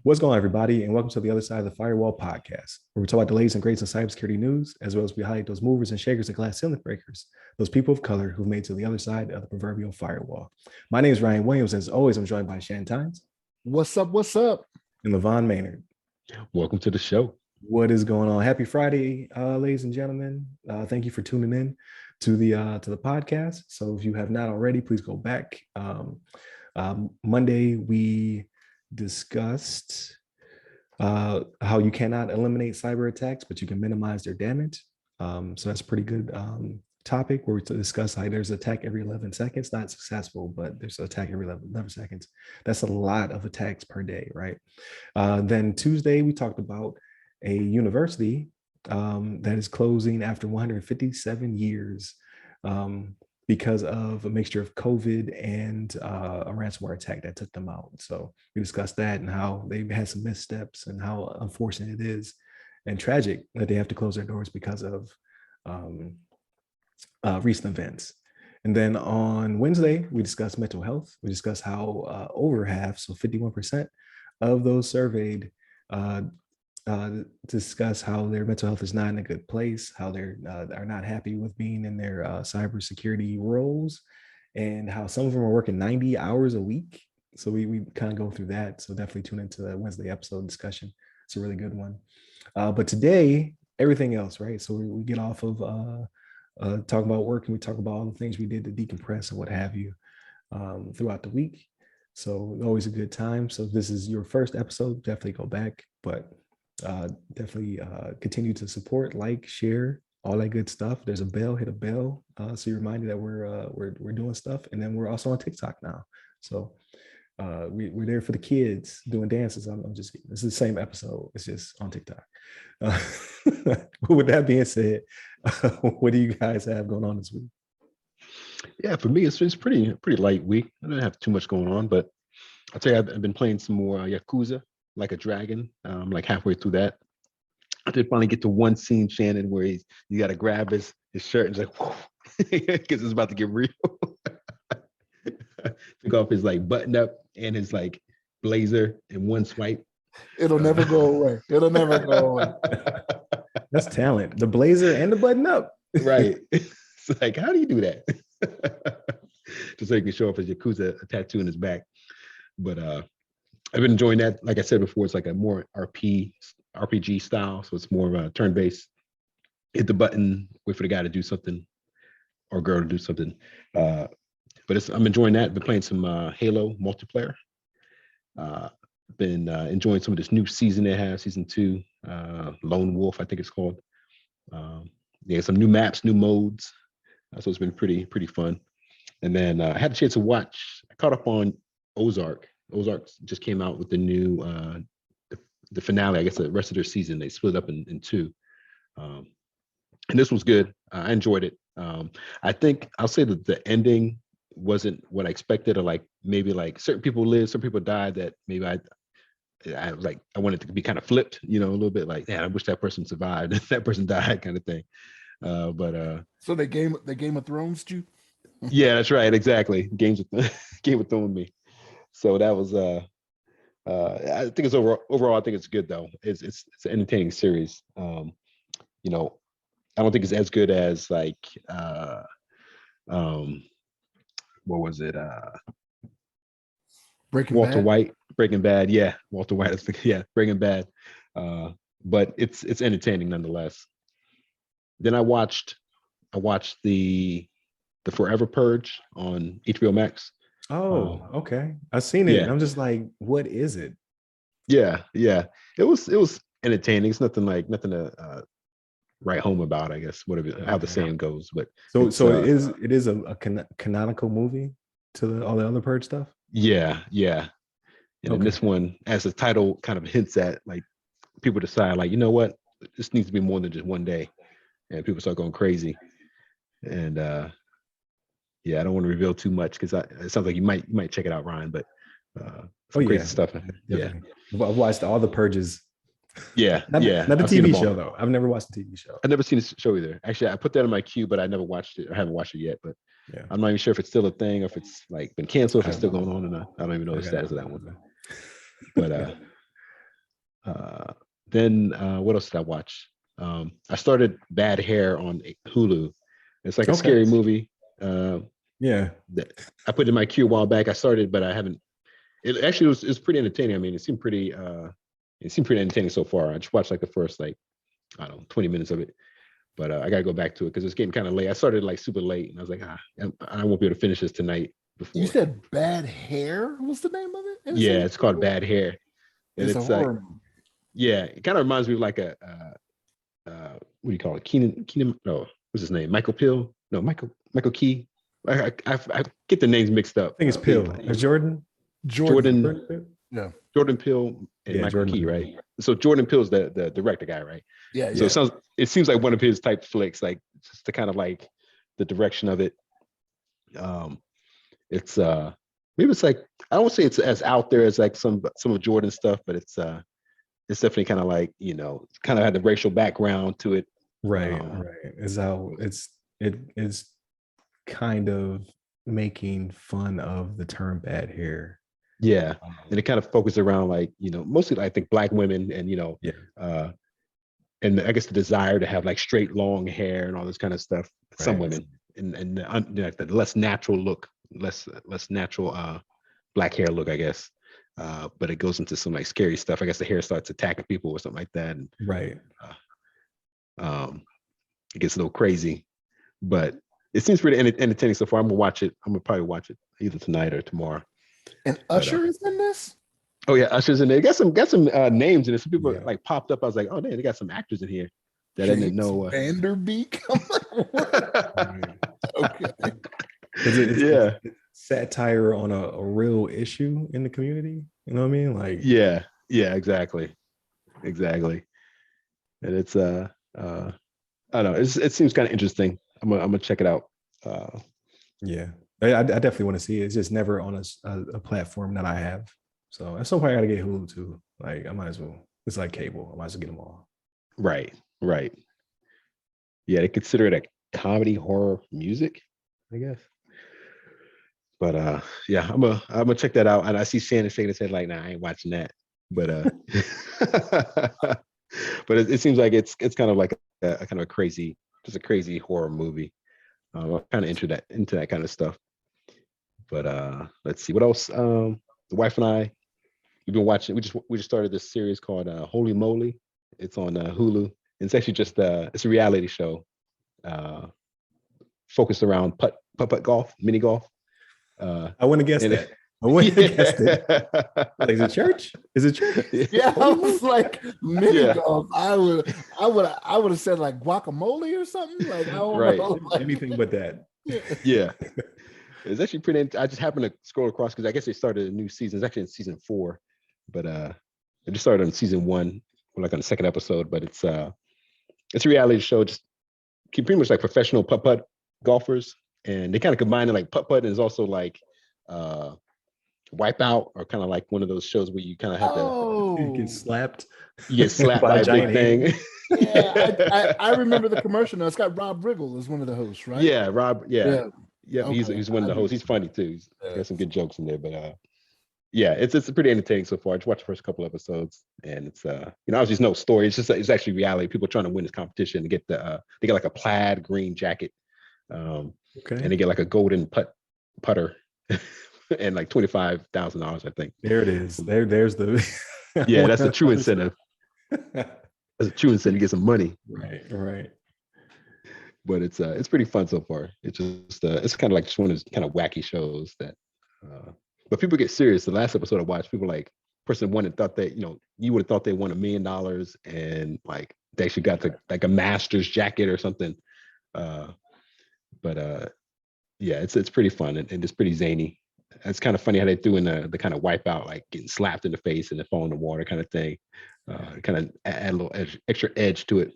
What's going on, everybody, and welcome to the other side of the Firewall podcast, where we talk about the latest and greatest in cybersecurity news, as well as we highlight those movers and shakers and glass ceiling breakers, those people of color who've made to the other side of the proverbial firewall. My name is Ryan Williams. As always, I'm joined by Shan Tynes. What's up? What's up? And LeVon Maynard. Welcome to the show. What is going on? Happy Friday, ladies and gentlemen. Thank you for tuning in to the podcast. So if you have not already, please go back. Monday, we discussed how you cannot eliminate cyber attacks, but you can minimize their damage. So that's a pretty good topic where we discuss how there's an attack every 11 seconds, not successful, but there's an attack every 11 seconds. That's a lot of attacks per day, right? Then Tuesday, we talked about a university that is closing after 157 years because of a mixture of COVID and a ransomware attack that took them out. So we discussed that and how they've had some missteps and how unfortunate it is and tragic that they have to close their doors because of recent events. And then on Wednesday, we discussed mental health. We discussed how over half, so 51% of those surveyed discuss how their mental health is not in a good place, how they're are not happy with being in their cybersecurity roles, and how some of them are working 90 hours a week. So we kind of go through that. So definitely tune into the Wednesday episode discussion. It's a really good one. But today, everything else, right? So we get off of talking about work and we talk about all the things we did to decompress and what have you throughout the week. So always a good time. So if this is your first episode, definitely go back, but definitely continue to support, like, share, all that good stuff. There's a bell, hit a bell, so you're reminded that we're doing stuff. And then we're also on TikTok now. So we're there for the kids doing dances. I'm just kidding. This is the same episode. It's just on TikTok. With that being said, what do you guys have going on this week? Yeah, for me, it's pretty light week. I don't have too much going on, but I'll tell you, I've been playing some more Yakuza Like a Dragon. I'm like halfway through that. I did finally get to one scene, Shannon, where you got to grab his shirt and just like, because it's about to get real. Took off his like button up and his like blazer in one swipe. It'll never go away. It'll never go away. That's talent. The blazer and the button up. Right. It's like, how do you do that? Just so he can show off his Yakuza tattoo in his back. But I've been enjoying that. Like I said before, it's like a more RPG style. So it's more of a turn-based. Hit the button, wait for the guy to do something or girl to do something. But I'm enjoying that. Been playing some Halo multiplayer. Been enjoying some of this new season they have, season 2, Lone Wolf, I think it's called. Some new maps, new modes. So it's been pretty fun. And then I had a chance to watch. I caught up on Ozark. Ozark just came out with the new the finale. I guess the rest of their season they split up in 2. And this was good. I enjoyed it. I think I'll say that the ending wasn't what I expected, or like maybe like certain people lived, some people died that maybe I was like, I wanted it to be kind of flipped, a little bit like, yeah, I wish that person survived, that person died, kind of thing. So they Game of Thrones you? Yeah, that's right, exactly. Game of Thrones me. So that was I think it's overall I think it's good though. It's an entertaining series. I don't think it's as good as like what was it? Walter White, Breaking Bad. Yeah, Walter White. Yeah, Breaking Bad. But it's entertaining nonetheless. Then I watched the Forever Purge on HBO Max. Oh, okay. I've seen it. Yeah. I'm just like, what is it? Yeah. It was entertaining. It's nothing to write home about, I guess, whatever how the saying goes. But so it is a canonical movie to all the other Purge stuff. Yeah. And then this one, as the title kind of hints at, like people decide, like, you know what, this needs to be more than just one day, and people start going crazy. And I don't want to reveal too much because it sounds like you might check it out, Ryan. But crazy stuff. Definitely. Yeah, I've watched all the Purges. Yeah, not the TV show though. I've never watched the TV show. I've never seen the show either. Actually, I put that in my queue, but I never watched it. I haven't watched it yet. But I'm not even sure if it's still a thing, or if it's like been canceled, if it's still going on or not. I don't even know the status of that one. But Then what else did I watch? I started Bad Hair on Hulu. It's like a scary movie. Yeah, I put it in my queue a while back. I started, but I haven't. It actually was pretty entertaining. I mean, it seemed pretty entertaining so far. I just watched like the first I don't know 20 minutes of it, but I gotta go back to it because it's getting kind of late. I started like super late, and I was like, I won't be able to finish this tonight. Before you said Bad Hair. What's the name of it? Yeah, it's called Bad Hair, and it's a horror movie. Yeah, it kind of reminds me of like a what do you call it? Keenan. No, what's his name? Michael Pill? No, Michael Key. I get the names mixed up. I think it's Pill. Jordan. Yeah. Jordan Peele and Michael Key, right? So Jordan Peele's the director guy, right? Yeah. So it seems like one of his type flicks, like just the kind of like the direction of it. It's maybe it's like I don't say it's as out there as like some of Jordan's stuff, but it's definitely kind of like, kind of had the racial background to it. Right. Is how it's kind of making fun of the term bad hair. Yeah. And it kind of focused around like, mostly I think Black women and, and I guess the desire to have like straight long hair and all this kind of stuff. Right. Some women and the less natural look, less natural Black hair look, I guess. But it goes into some like scary stuff. I guess the hair starts attacking people or something like that. And, right. It gets a little crazy, but it seems pretty entertaining so far. I'm gonna probably watch it either tonight or tomorrow. And Usher is in this? Oh yeah, Usher's in there. Got some names in it. Some people like popped up. I was like, oh man, they got some actors in here that James I didn't know. Vanderbeek. I'm like, what? Okay. It's satire on a real issue in the community. You know what I mean? Like yeah, exactly. And it's I don't know. It seems kind of interesting. I'm gonna check it out. Yeah, I definitely want to see it. It's just never on a platform that I have. So at some point I gotta get Hulu too. Like I might as well. It's like cable. I might as well get them all. Right. Yeah, they consider it a comedy horror music, I guess. But yeah, I'm gonna check that out. And I see Shannon shaking his head like, nah, I ain't watching that. But but it seems like it's kind of like a kind of a crazy horror movie. I'm kind of into that kind of stuff. But let's see what else. The wife and I, we've been watching. We just started this series called Holy Moly. It's on Hulu. And it's actually just it's a reality show focused around putt golf, mini golf. I wouldn't have guessed that. I wouldn't have guessed it. Like, is it church? Yeah, I was like mini golf. I would have said like guacamole or something. Like I don't know, like, anything but that. Yeah. It's actually pretty. I just happened to scroll across because I guess they started a new season. It's actually in season 4, but I just started on season 1, like on the second episode. But it's a reality show, just pretty much like professional putt golfers, and they kind of combine it like putt and is also like Wipeout, or kind of like one of those shows where you kind of have to you get slapped. You get slapped by a big thing. Yeah, I remember the commercial now. It's got Rob Riggle as one of the hosts, right? Yeah, Rob. Yeah. Okay. He's one of the hosts. He's funny too. He's got some good jokes in there. But yeah, it's pretty entertaining so far. I just watched the first couple episodes, and it's obviously no story. It's actually reality. People trying to win this competition to get they get like a plaid green jacket, and they get like a golden putter. And like $25,000, I think. There it is. There's the. Yeah, that's a true incentive. That's a true incentive to get some money. Right. But it's pretty fun so far. It's just it's kind of like just one of those kind of wacky shows that. But people get serious. The last episode I watched, people like person won and thought that you would have thought they won $1 million, and like they actually got like a master's jacket or something. But yeah, it's pretty fun and it's pretty zany. It's kind of funny how they threw in the kind of Wipeout, like getting slapped in the face and then fall in the water kind of thing. Kind of add a little extra edge to it.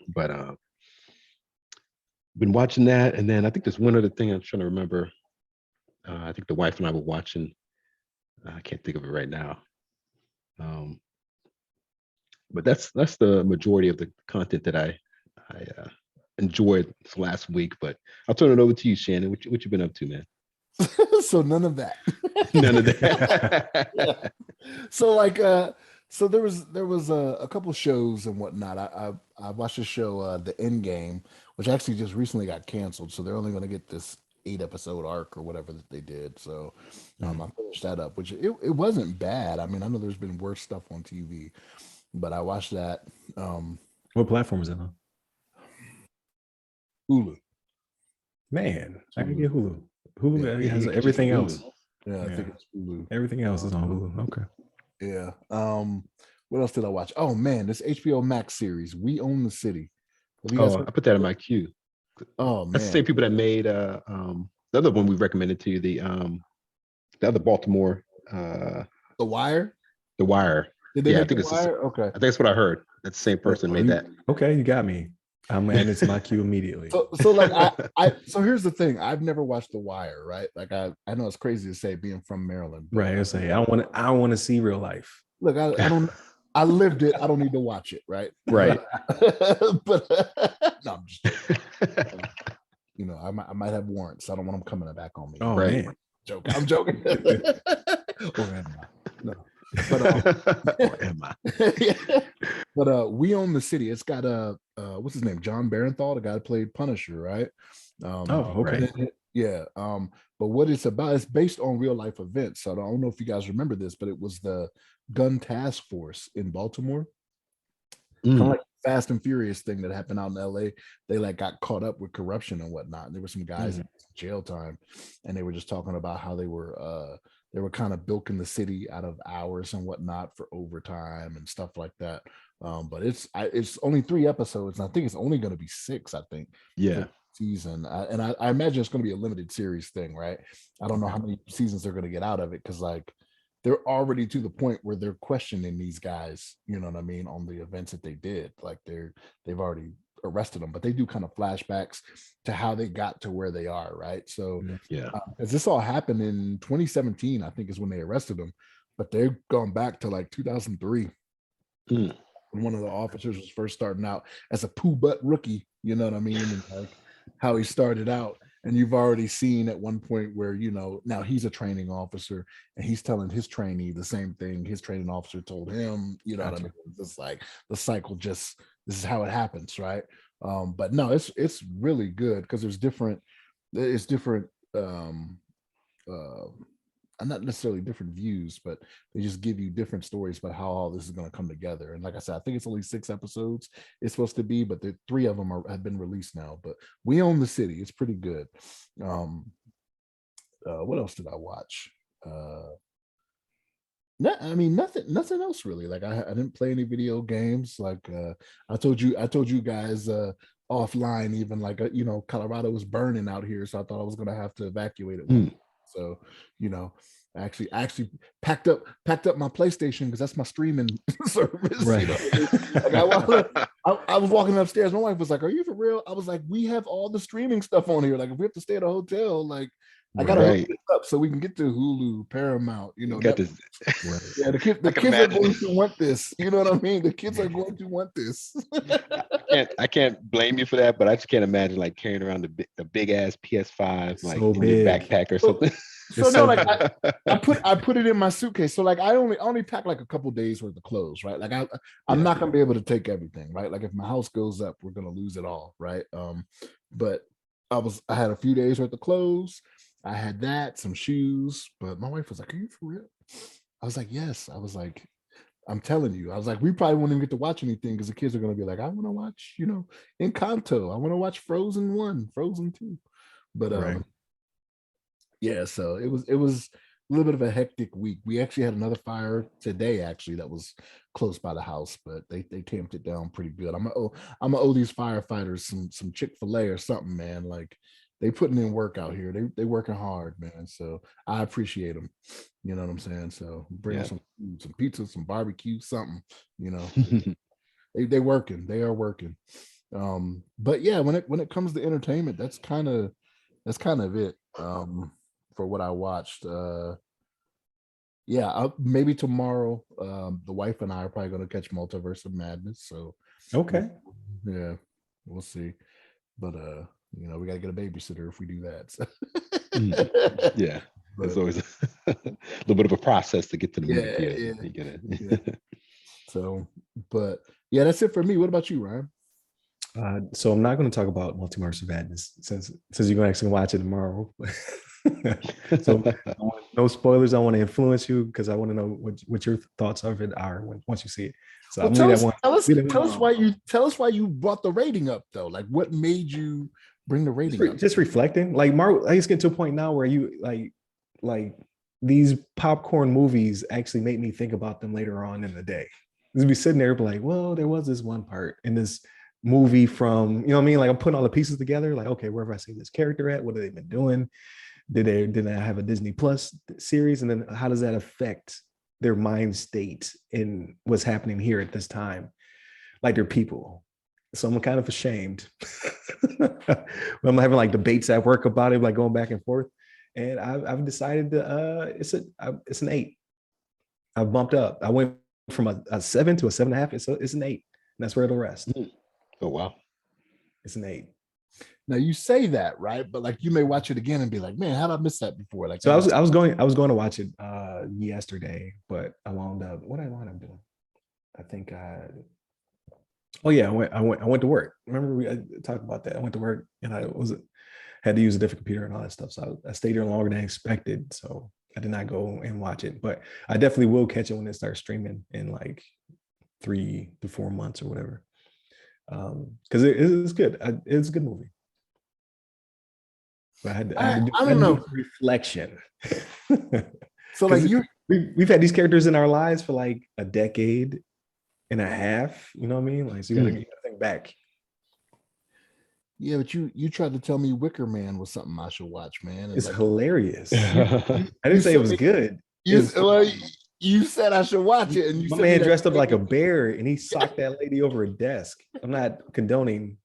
But been watching that, and then I think there's one other thing I'm trying to remember. I think the wife and I were watching. I can't think of it right now. But that's the majority of the content that I enjoyed this last week. But I'll turn it over to you, Shannon. What you been up to, man? So none of that. None of that. So like So there was a couple shows and whatnot. I watched a show, The End Game, which actually just recently got canceled. So they're only going to get this 8 episode arc or whatever that they did. So I finished that up, which it wasn't bad. I mean, I know there's been worse stuff on TV, but I watched that. What platform is it on? Hulu. Man, I can get Hulu. Hulu has everything else. Yeah, I think it's Hulu. Everything else is on Hulu. Okay. Yeah. What else did I watch? Oh man, this HBO Max series, We Own the City. I put that in my queue. Oh man, that's the same people that made the other one we recommended to you, the other Baltimore, The Wire. The Wire. Did they make The Wire? Okay, I think that's what I heard. That's the same person made that. Okay, you got me. I'm adding it to my queue immediately. So like so here's the thing. I've never watched The Wire, right? Like I know it's crazy to say being from Maryland. Right. I say I don't want to see real life. Look, I don't. I lived it. I don't need to watch it. Right. Right. But no, I'm just joking. You know, I might have warrants. I don't want them coming back on me. Oh right. man. I'm joking. Or am I? No. But or am I? Yeah. But We Own the City. It's got what's his name? John Barenthal, the guy that played Punisher, right? Okay. Yeah. But what it's about is based on real life events. So I don't know if you guys remember this, but it was the gun task force in Baltimore. Kind of like Fast and Furious thing that happened out in LA. They like got caught up with corruption and whatnot. There were some guys in jail time, and they were just talking about how they were kind of bilking the city out of hours and whatnot for overtime and stuff like that. But it's only 3 episodes, and I think it's only going to be 6. I think. Yeah. Season, and I imagine it's going to be a limited series thing, right? I don't know how many seasons they're going to get out of it, because like they're already to the point where they're questioning these guys, you know what I mean, on the events that they did. Like they've already arrested them, but they do kind of flashbacks to how they got to where they are, right? So yeah, because this all happened in 2017, I think is when they arrested them, but they've gone back to like 2003 when one of the officers was first starting out as a poo butt rookie, you know what I mean, and like how he started out. And you've already seen at one point where, you know, now he's a training officer and he's telling his trainee the same thing his training officer told him, you know what I mean? It's like the cycle this is how it happens, right? But no, it's really good because it's different not necessarily different views, but they just give you different stories about how all this is going to come together. And like I said, I think it's only 6 episodes it's supposed to be, but the 3 of them have been released now. But We Own the City. It's pretty good. What else did I watch? I mean, nothing else really. Like I didn't play any video games. Like I told you guys offline, even like you know, Colorado was burning out here, so I thought I was going to have to evacuate it. So, you know, I actually packed up my PlayStation because that's my streaming service. Right. You know? Like I was walking upstairs. My wife was like, "Are you for real?" I was like, "We have all the streaming stuff on here. Like, if we have to stay at a hotel, like, I gotta hook it up so we can get to Hulu, Paramount. You know, got this. Yeah, the kids are going to want this. You know what I mean? The kids are going to want this. I can't blame you for that, but I just can't imagine like carrying around the big ass PS5 like so in your backpack or something. So no, like I put it in my suitcase. So like I only pack like a couple days worth of clothes, right? Like I'm not gonna be able to take everything, right? Like if my house goes up, we're gonna lose it all, right? But I had a few days worth of clothes. I had that, some shoes, but my wife was like, "Are you for real?" I was like, "Yes." I was like, "I'm telling you." I was like, "We probably won't even get to watch anything because the kids are gonna be like, I want to watch, you know, Encanto. I want to watch Frozen 1, Frozen 2." But yeah, so it was a little bit of a hectic week. We actually had another fire today, actually, that was close by the house, but they tamped it down pretty good. I'm gonna owe these firefighters some Chick-fil-A or something, man. Like they putting in work out here. They working hard, man. So I appreciate them. You know what I'm saying? So bring some food, some pizza, some barbecue, something. You know, they working. They are working. But yeah, when it comes to entertainment, that's kind of it. For what I watched. Maybe tomorrow. The wife and I are probably going to catch Multiverse of Madness. So okay, yeah, we'll see. But you know, we got to get a babysitter if we do that. So. Yeah, it's always a little bit of a process to get to the movie. Yeah. So, but yeah, that's it for me. What about you, Ryan? So I'm not going to talk about Multiverse of Madness since you're going to actually watch it tomorrow. So no spoilers. I want to influence you because I want to know what your thoughts of it are once you see it. So Well, I'm leaving that one. tell us why you brought the rating up though. Like, what made you bring the rating up? Just reflecting. Like Marvel, I just get to a point now where you like these popcorn movies actually make me think about them later on in the day. Just be sitting there, be like, well, there was this one part in this movie from, you know what I mean? Like I'm putting all the pieces together, like, okay, where have I seen this character at? What have they been doing? Did they have a Disney Plus series? And then how does that affect their mind state in what's happening here at this time? Like they're people. So I'm kind of ashamed. I'm having like debates at work about it, like going back and forth. And I've decided to it's an 8. I've bumped up. I went from a 7 to a 7.5. It's an 8. And that's where it'll rest. Oh wow. It's an 8. Now you say that, right? But like you may watch it again and be like, man, how did I miss that before? Like, so I was going to watch it yesterday, but I wound up doing? I think oh yeah, I went to work. Remember I talked about that. I went to work and had to use a different computer and all that stuff. So I stayed here longer than I expected. So I did not go and watch it, but I definitely will catch it when it starts streaming in like 3 to 4 months or whatever. Because it's good. It's a good movie. But I don't know, reflection. So like we've had these characters in our lives for like a decade and a half. You know what I mean? Like so you gotta think back. Yeah, but you tried to tell me Wicker Man was something I should watch, man. And it's like, hilarious. I didn't say it was good. You said I should watch it, and you my man dressed up like a bear and he socked that lady over a desk. I'm not condoning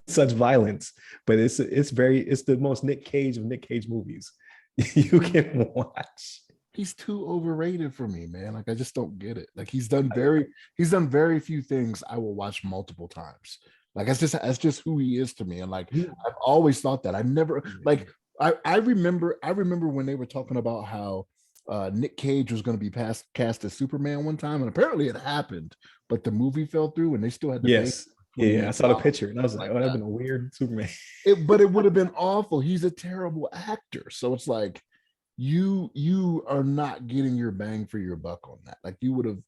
such violence, but it's the most Nick Cage of Nick Cage movies you can watch. He's too overrated for me, man. Like I just don't get it. Like he's done very few things I will watch multiple times. Like that's just who he is to me. And like I've always thought that. I've never like I remember when they were talking about how Nick Cage was going to be cast as Superman one time, and apparently it happened, but the movie fell through, and they still had to. Yes, yeah, I saw the picture, and I was like, "Oh, that'd been a weird Superman." But it would have been awful. He's a terrible actor, so it's like you are not getting your bang for your buck on that. Like you would have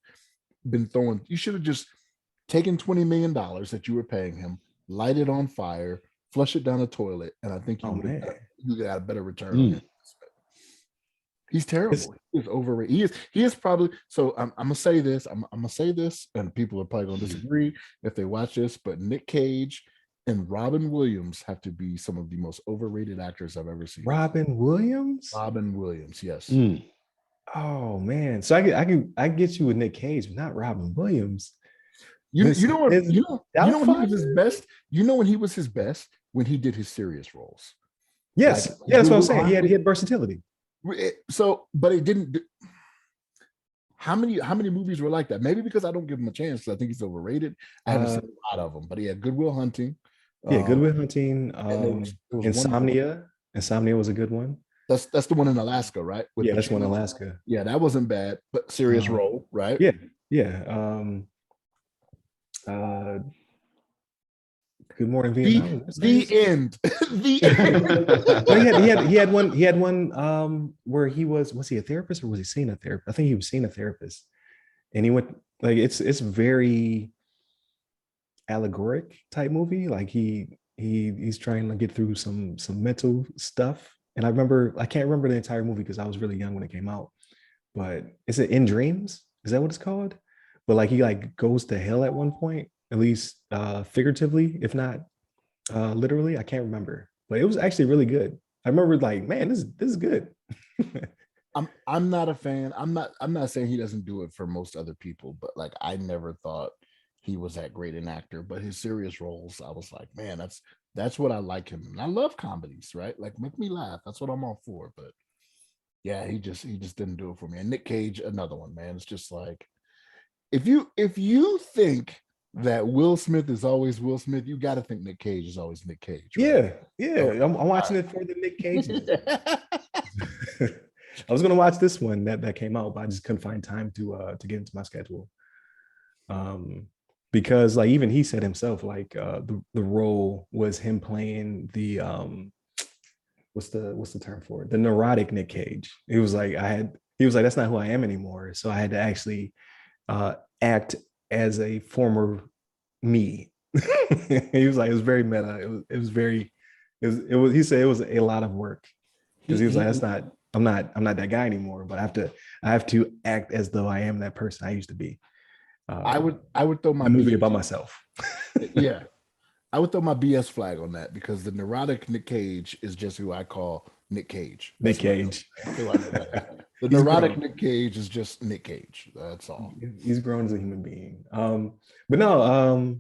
been throwing. You should have just taken $20 million that you were paying him, light it on fire, flush it down the toilet, and I think you got a better return on it. He's terrible. He's overrated. He is probably so. I'm gonna say this. I'm gonna say this, and people are probably gonna disagree if they watch this. But Nick Cage and Robin Williams have to be some of the most overrated actors I've ever seen. Robin Williams, yes. Oh man, so I get you with Nick Cage, but not Robin Williams. You know when he was his best. You know when he was his best when he did his serious roles. Yes, like, that's what I'm saying. He had versatility. So, but it didn't. How many movies were like that? Maybe because I don't give him a chance. I think he's overrated. I haven't seen a lot of them, but he had Good Will Hunting. Yeah, Good Will Hunting. Insomnia. Insomnia was a good one. That's the one in Alaska, right? Yeah, that's one in Alaska. Yeah, that wasn't bad, but serious role, right? Yeah. Good Morning Vietnam. The end. The end. He had one where he was he a therapist or was he seeing a therapist? I think he was seeing a therapist, and he went like it's very allegoric type movie. Like he's trying to get through some mental stuff. And I can't remember the entire movie because I was really young when it came out. But is it In Dreams? Is that what it's called? But like he like goes to hell at one point, at least figuratively, if not literally. I can't remember, but it was actually really good. I remember like, man, this is good. I'm not a fan. I'm not saying he doesn't do it for most other people, but like I never thought he was that great an actor. But his serious roles, I was like, man, that's what I like him. And I love comedies, right? Like make me laugh. That's what I'm all for. But yeah, he just didn't do it for me. And Nick Cage, another one, man. It's just like if you think that Will Smith is always Will Smith, you got to think Nick Cage is always Nick Cage. Right? Yeah. I'm watching it for the Nick Cage. I was gonna watch this one that came out, but I just couldn't find time to get into my schedule. Because like even he said himself, like the role was him playing the what's the term for it? The neurotic Nick Cage. He was like, that's not who I am anymore. So I had to actually act as a former me. He was like, it was very meta. It was very, he said it was a lot of work. Because he was like, I'm not that guy anymore, but I have to act as though I am that person I used to be. I would throw my a movie about myself. Yeah. I would throw my BS flag on that because the neurotic Nick Cage is just who I call Nick Cage. Nick Cage. The neurotic Nick Cage is just Nick Cage. That's all. He's grown as a human being. But no,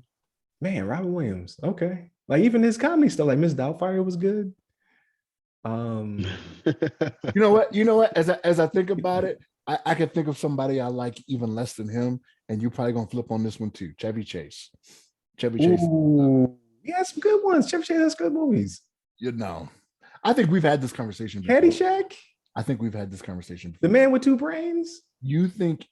man, Robin Williams. Okay. Like even his comedy stuff, like Miss Doubtfire was good. You know what? As I think about it, I can think of somebody I like even less than him, and you're probably gonna flip on this one too. Chevy Chase. Ooh, yeah, some good ones. Chevy Chase has good movies. You know, I think we've had this conversation before. Caddyshack. I think we've had this conversation before. The Man with Two Brains. You think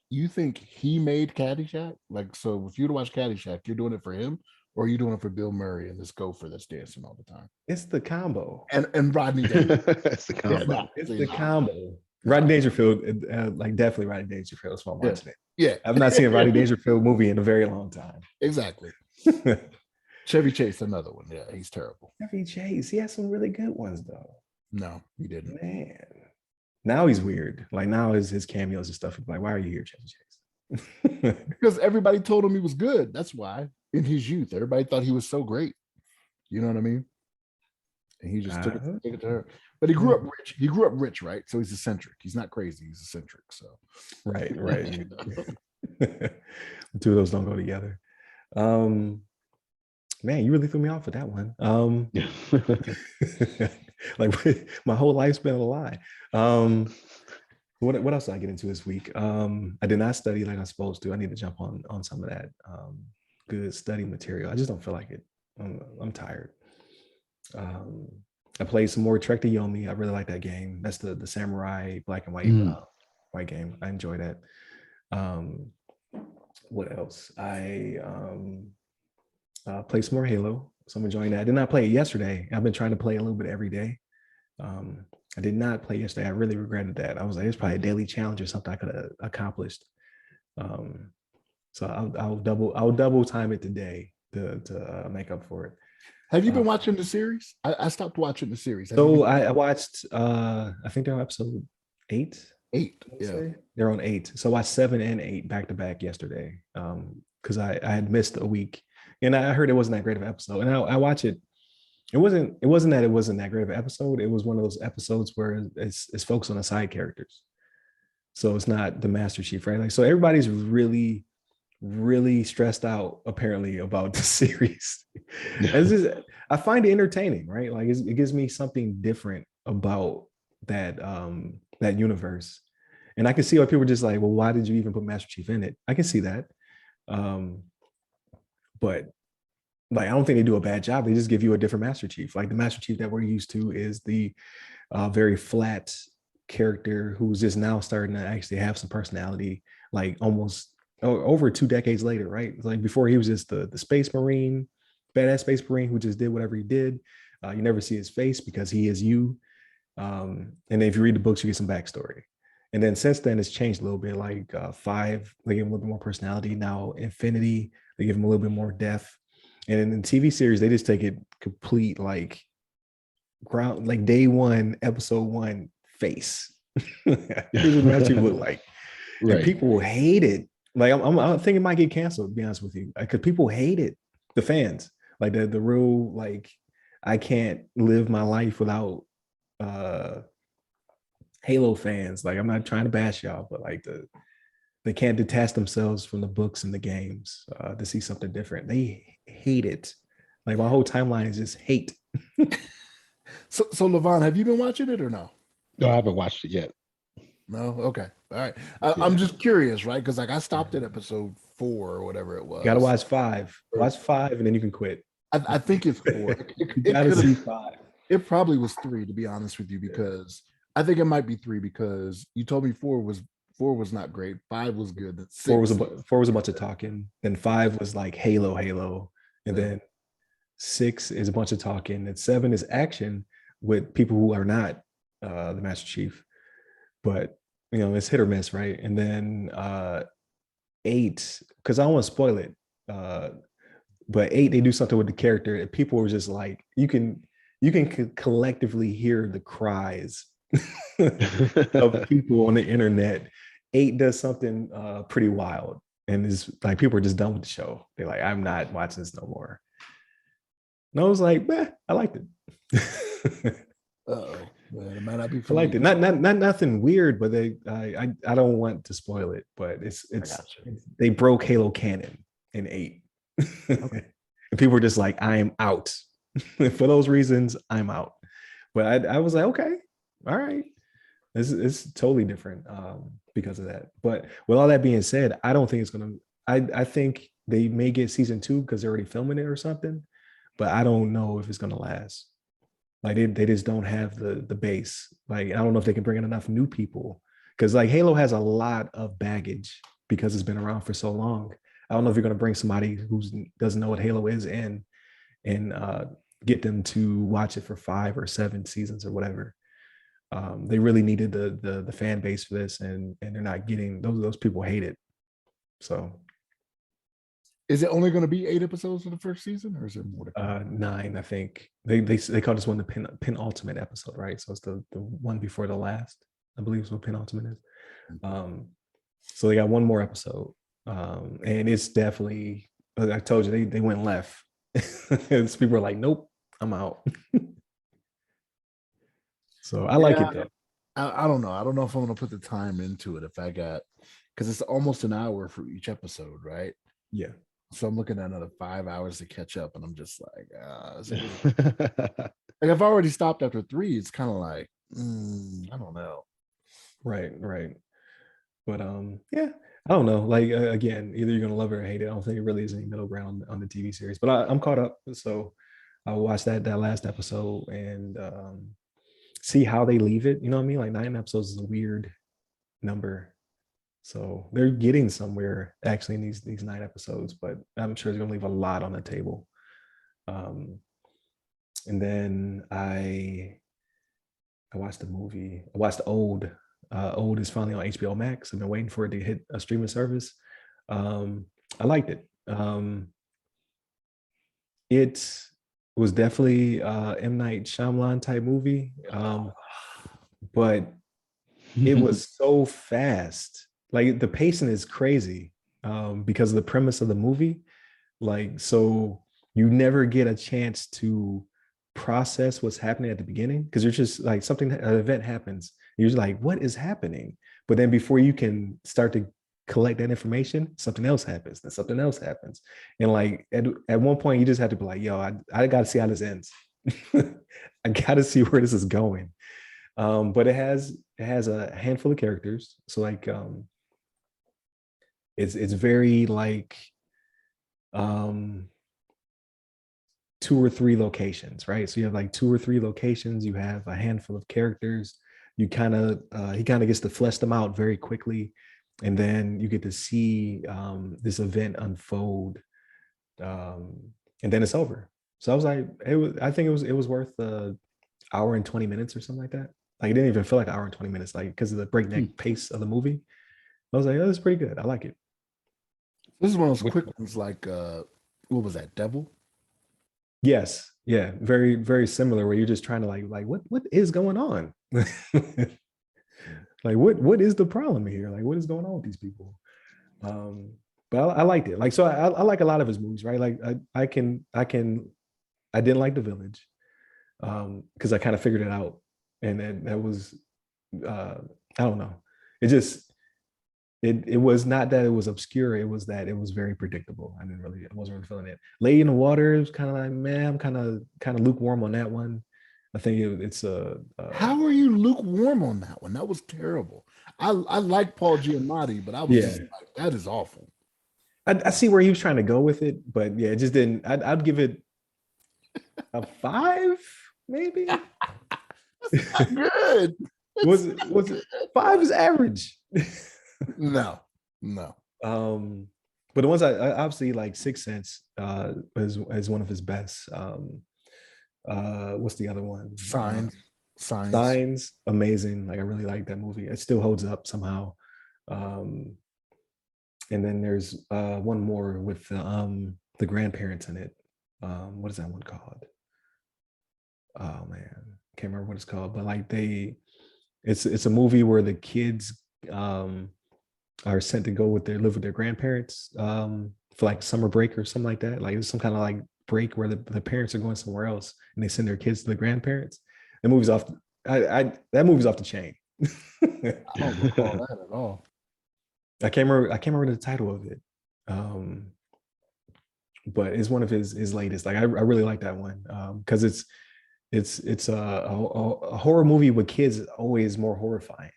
he made Caddyshack? Like, so if you were to watch Caddyshack, you're doing it for him, or are you doing it for Bill Murray and this gopher that's dancing all the time? It's the combo. And Rodney Dangerfield. It's the combo. Yeah, it's the combo. Rodney Dangerfield, like definitely Rodney Dangerfield. That's why I'm watching it. Yeah, I've not seen a Rodney Dangerfield movie in a very long time. Exactly. Chevy Chase, another one. Yeah, he's terrible. Chevy Chase, he has some really good ones though. No, he didn't. Man, now he's weird. Like now his cameos and stuff. Like, why are you here, Chevy Chase? Because everybody told him he was good. That's why. In his youth, everybody thought he was so great. You know what I mean? And he just took it to her. But he grew up rich. He grew up rich, right? So he's eccentric. He's not crazy. He's eccentric. So right. The two of those don't go together. Man, you really threw me off with that one. Like my whole life's been a lie. What else did I get into this week? I did not study like I'm supposed to. I need to jump on some of that good study material. I just don't feel like it. I'm tired. I played some more Trek to Yomi. I really like that game. That's the samurai black and white white game. I enjoy that. What else? I play some more Halo, so I'm enjoying that. I did not play it yesterday. I've been trying to play a little bit every day. I did not play yesterday. I really regretted that. I was like, it's probably a daily challenge or something I could have accomplished. So I'll double time it today to make up for it. Have you been watching the series? I stopped watching the series. So I watched. I think they're on episode 8. 8, yeah. They're on 8. So I watched 7 and 8 back to back yesterday. Because I had missed a week, and I heard it wasn't that great of an episode. And I watch it. It wasn't that it wasn't that great of an episode. It was one of those episodes where it's focused on the side characters. So it's not the Master Chief, right? Like, so everybody's really, really stressed out apparently about the series. I find it entertaining, right? Like it gives me something different about that that universe. And I can see why people are just like, well, why did you even put Master Chief in it? I can see that. But like, I don't think they do a bad job. They just give you a different Master Chief. Like the Master Chief that we're used to is the very flat character who's just now starting to actually have some personality, like almost over 2 decades later, right? Like before he was just the space marine, badass space marine who just did whatever he did. You never see his face because he is you. And then if you read the books, you get some backstory. And then since then, it's changed a little bit. Like 5, they give him a little bit more personality. Now Infinity, they give him a little bit more depth. And in the TV series, they just take it complete, like ground, like day 1, episode 1 face. Here's what Master Chief look like. Right. And people will hate it. Like I think it might get canceled, to be honest with you, because people hate it. The fans, like the real, like I can't live my life without Halo fans. Like I'm not trying to bash y'all, but like they can't detach themselves from the books and the games to see something different. They hate it. Like my whole timeline is just hate. So LeVon, have you been watching it or no? No, I haven't watched it yet. No, okay, all right. I'm just curious, right? Because like I stopped at episode 4 or whatever it was. You gotta watch 5. Watch 5, and then you can quit. I think it's 4. You gotta see 5. It probably was 3, to be honest with you, because I think it might be 3 because you told me 4 4 was not great. 5 was good. Four was 6. four was a bunch of talking. Then 5 was like Halo, and then 6 is a bunch of talking. And 7 is action with people who are not the Master Chief, but it's hit or miss, right? And then 8, because I don't want to spoil it, but 8 they do something with the character, and people were just like, you can collectively hear the cries of people on the internet. 8 does something pretty wild, and it's like people are just done with the show. They're like, I'm not watching this no more. And I was like, I liked it. Oh, it might not be for I liked me. it. Not nothing weird, but I don't want to spoil it, but it's they broke Halo canon in 8. Okay. And people were just like, I am out. For those reasons, I'm out. But I was like, okay, all right. It's totally different because of that. But with all that being said, I don't think it's gonna. I think they may get season 2 because they're already filming it or something. But I don't know if it's gonna last. Like they just don't have the base. Like I don't know if they can bring in enough new people, because like Halo has a lot of baggage because it's been around for so long. I don't know if you're gonna bring somebody who doesn't know what Halo is in and get them to watch it for 5 or 7 seasons or whatever. They really needed the fan base for this, and they're not getting those people hate it. So is it only going to be 8 episodes for the first season, or is it more? 9, I think. They call this one the penultimate episode, right? So it's the one before the last, I believe is what penultimate is. So they got one more episode, and it's definitely. I told you they went left. And people are like, nope, I'm out. So I like it though. I don't know. I don't know if I'm going to put the time into it if I got, because it's almost an hour for each episode, right? Yeah. So I'm looking at another 5 hours to catch up, and I'm just like, like I've already stopped after 3. It's kind of like, I don't know. Right. But yeah, I don't know. Like again, either you're gonna love it or hate it. I don't think it really is any middle ground on the TV series. But I'm caught up, so I'll watch that last episode and see how they leave it. You know what I mean? Like 9 episodes is a weird number. So they're getting somewhere actually in these 9 episodes, but I'm sure they're gonna leave a lot on the table. And then I watched the movie. I watched Old. Old is finally on HBO Max. I've been waiting for it to hit a streaming service. I liked it. It was definitely M. Night Shyamalan type movie, but it was so fast. Like the pacing is crazy because of the premise of the movie. Like, so you never get a chance to process what's happening at the beginning, because you're just like, an event happens. You're just like, what is happening? But then before you can start to collect that information, something else happens, then something else happens. And like at one point, you just have to be like, yo, I got to see how this ends. I got to see where this is going. But it has a handful of characters. So like, it's very like 2 or 3 locations, right? So you have like 2 or 3 locations. You have a handful of characters. You kind of he kind of gets to flesh them out very quickly, and then you get to see this event unfold, and then it's over. So I was like, I think it was worth hour and 20 minutes or something like that. Like it didn't even feel like an hour and 20 minutes, like because of the breakneck pace of the movie. I was like, oh, this is pretty good. I like it. This is one of those quick ones, like what was that, Devil? Yes, yeah, very very similar. Where you're just trying to like what is going on? Like what is the problem here? Like what is going on with these people? But I liked it. Like so, I like a lot of his movies, right? Like I didn't like The Village because I kind of figured it out, and that was I don't know. It just it was not that it was obscure. It was that it was very predictable. I wasn't really feeling it. Lady in the Water is kind of like, man, I'm kind of lukewarm on that one. I think it's a. How are you lukewarm on that one? That was terrible. I like Paul Giamatti, but I was just like, that is awful. I see where he was trying to go with it, but yeah, it just didn't. I'd give it a 5, maybe. That's not good. was it 5 is average. No. But the ones I obviously like Sixth Sense is one of his best. What's the other one? Signs. Signs, amazing. Like I really like that movie. It still holds up somehow. Um, and then there's one more with the grandparents in it. What is that one called? Oh man, can't remember what it's called. But like it's a movie where the kids are sent to go live with their grandparents for like summer break or something like that. Like it's some kind of like break where the parents are going somewhere else and they send their kids to the grandparents. The movie's off. That movie's off the chain. I don't recall that at all. I can't remember the title of it. But it's one of his latest. Like I really like that one because it's a horror movie with kids is always more horrifying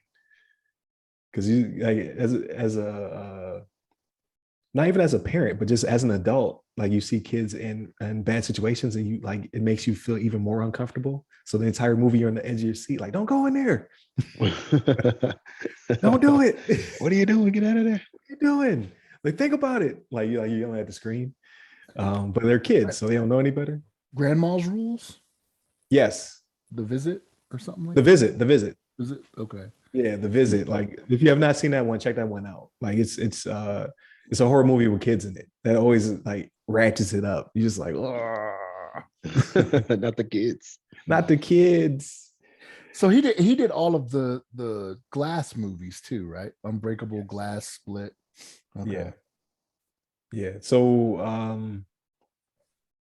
because you like as a not even as a parent but just as an adult, like you see kids in bad situations and you like it makes you feel even more uncomfortable. So the entire movie you're on the edge of your seat, like don't go in there, don't do it. What are you doing? Get out of there. What are you doing? Like think about it. Like you yelling at the screen. But they're kids, so they don't know any better. Grandma's Rules? Yes. The Visit or something like The Visit. The Visit. Visit? Okay. Yeah, The Visit. Like if you have not seen that one, check that one out. Like it's a horror movie with kids in it that always like ratchets it up. You just like, not the kids. Not the kids. So he did all of the Glass movies too, right? Unbreakable, Glass, Split. Okay. Yeah. So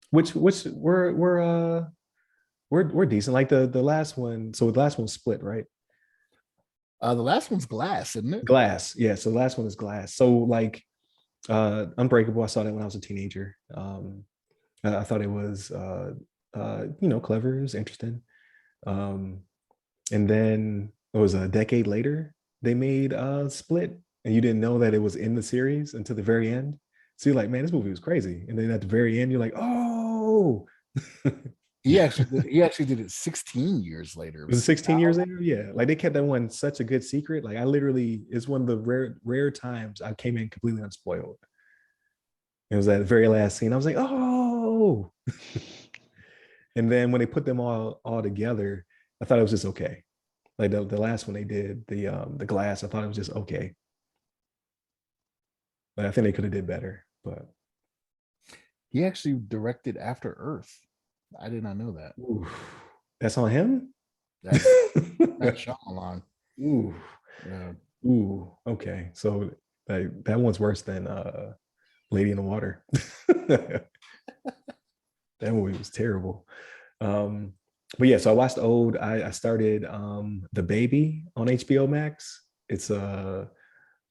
which we're decent. Like the last one. So the last one's Split, right? The last one's Glass, isn't it? Glass. Yeah. So the last one is Glass. So like Unbreakable, I saw that when I was a teenager. I thought it was clever, it was interesting. And then it was a decade later, they made Split, and you didn't know that it was in the series until the very end. So you're like, man, this movie was crazy. And then at the very end, you're like, oh. He actually did it 16 years later. Was it 16 years later? Yeah. Like they kept that one such a good secret. Like I literally, it's one of the rare times I came in completely unspoiled. It was that very last scene. I was like, oh. And then when they put them all together, I thought it was just okay. Like the last one they did, the Glass, I thought it was just okay. But I think they could have did better. But he actually directed After Earth. I did not know that. Ooh, that's on him? That's Shyamalan. Ooh. Yeah. Ooh. Okay. So that one's worse than Lady in the Water. That movie was terrible. But yeah, so I watched old. I started The Baby on HBO Max. It's one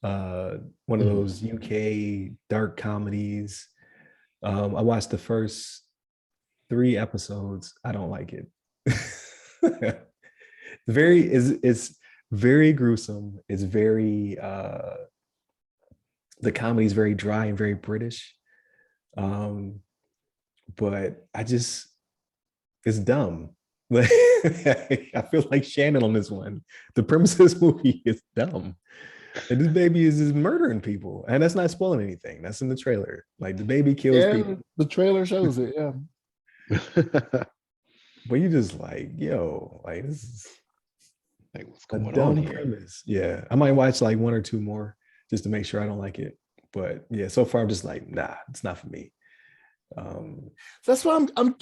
of those UK dark comedies. I watched the first 3 episodes. I don't like it. It's very gruesome. It's very the comedy is very dry and very British. But it's dumb. I feel like Shannon on this one. The premise of this movie is dumb. And this baby is just murdering people. And that's not spoiling anything. That's in the trailer. Like the baby kills people. The trailer shows it, yeah. But you just like, yo, like this is like what's going a dumb on here? Premise. Yeah. I might watch like 1 or 2 more just to make sure I don't like it. But yeah, so far I'm just like, nah, it's not for me. That's why I'm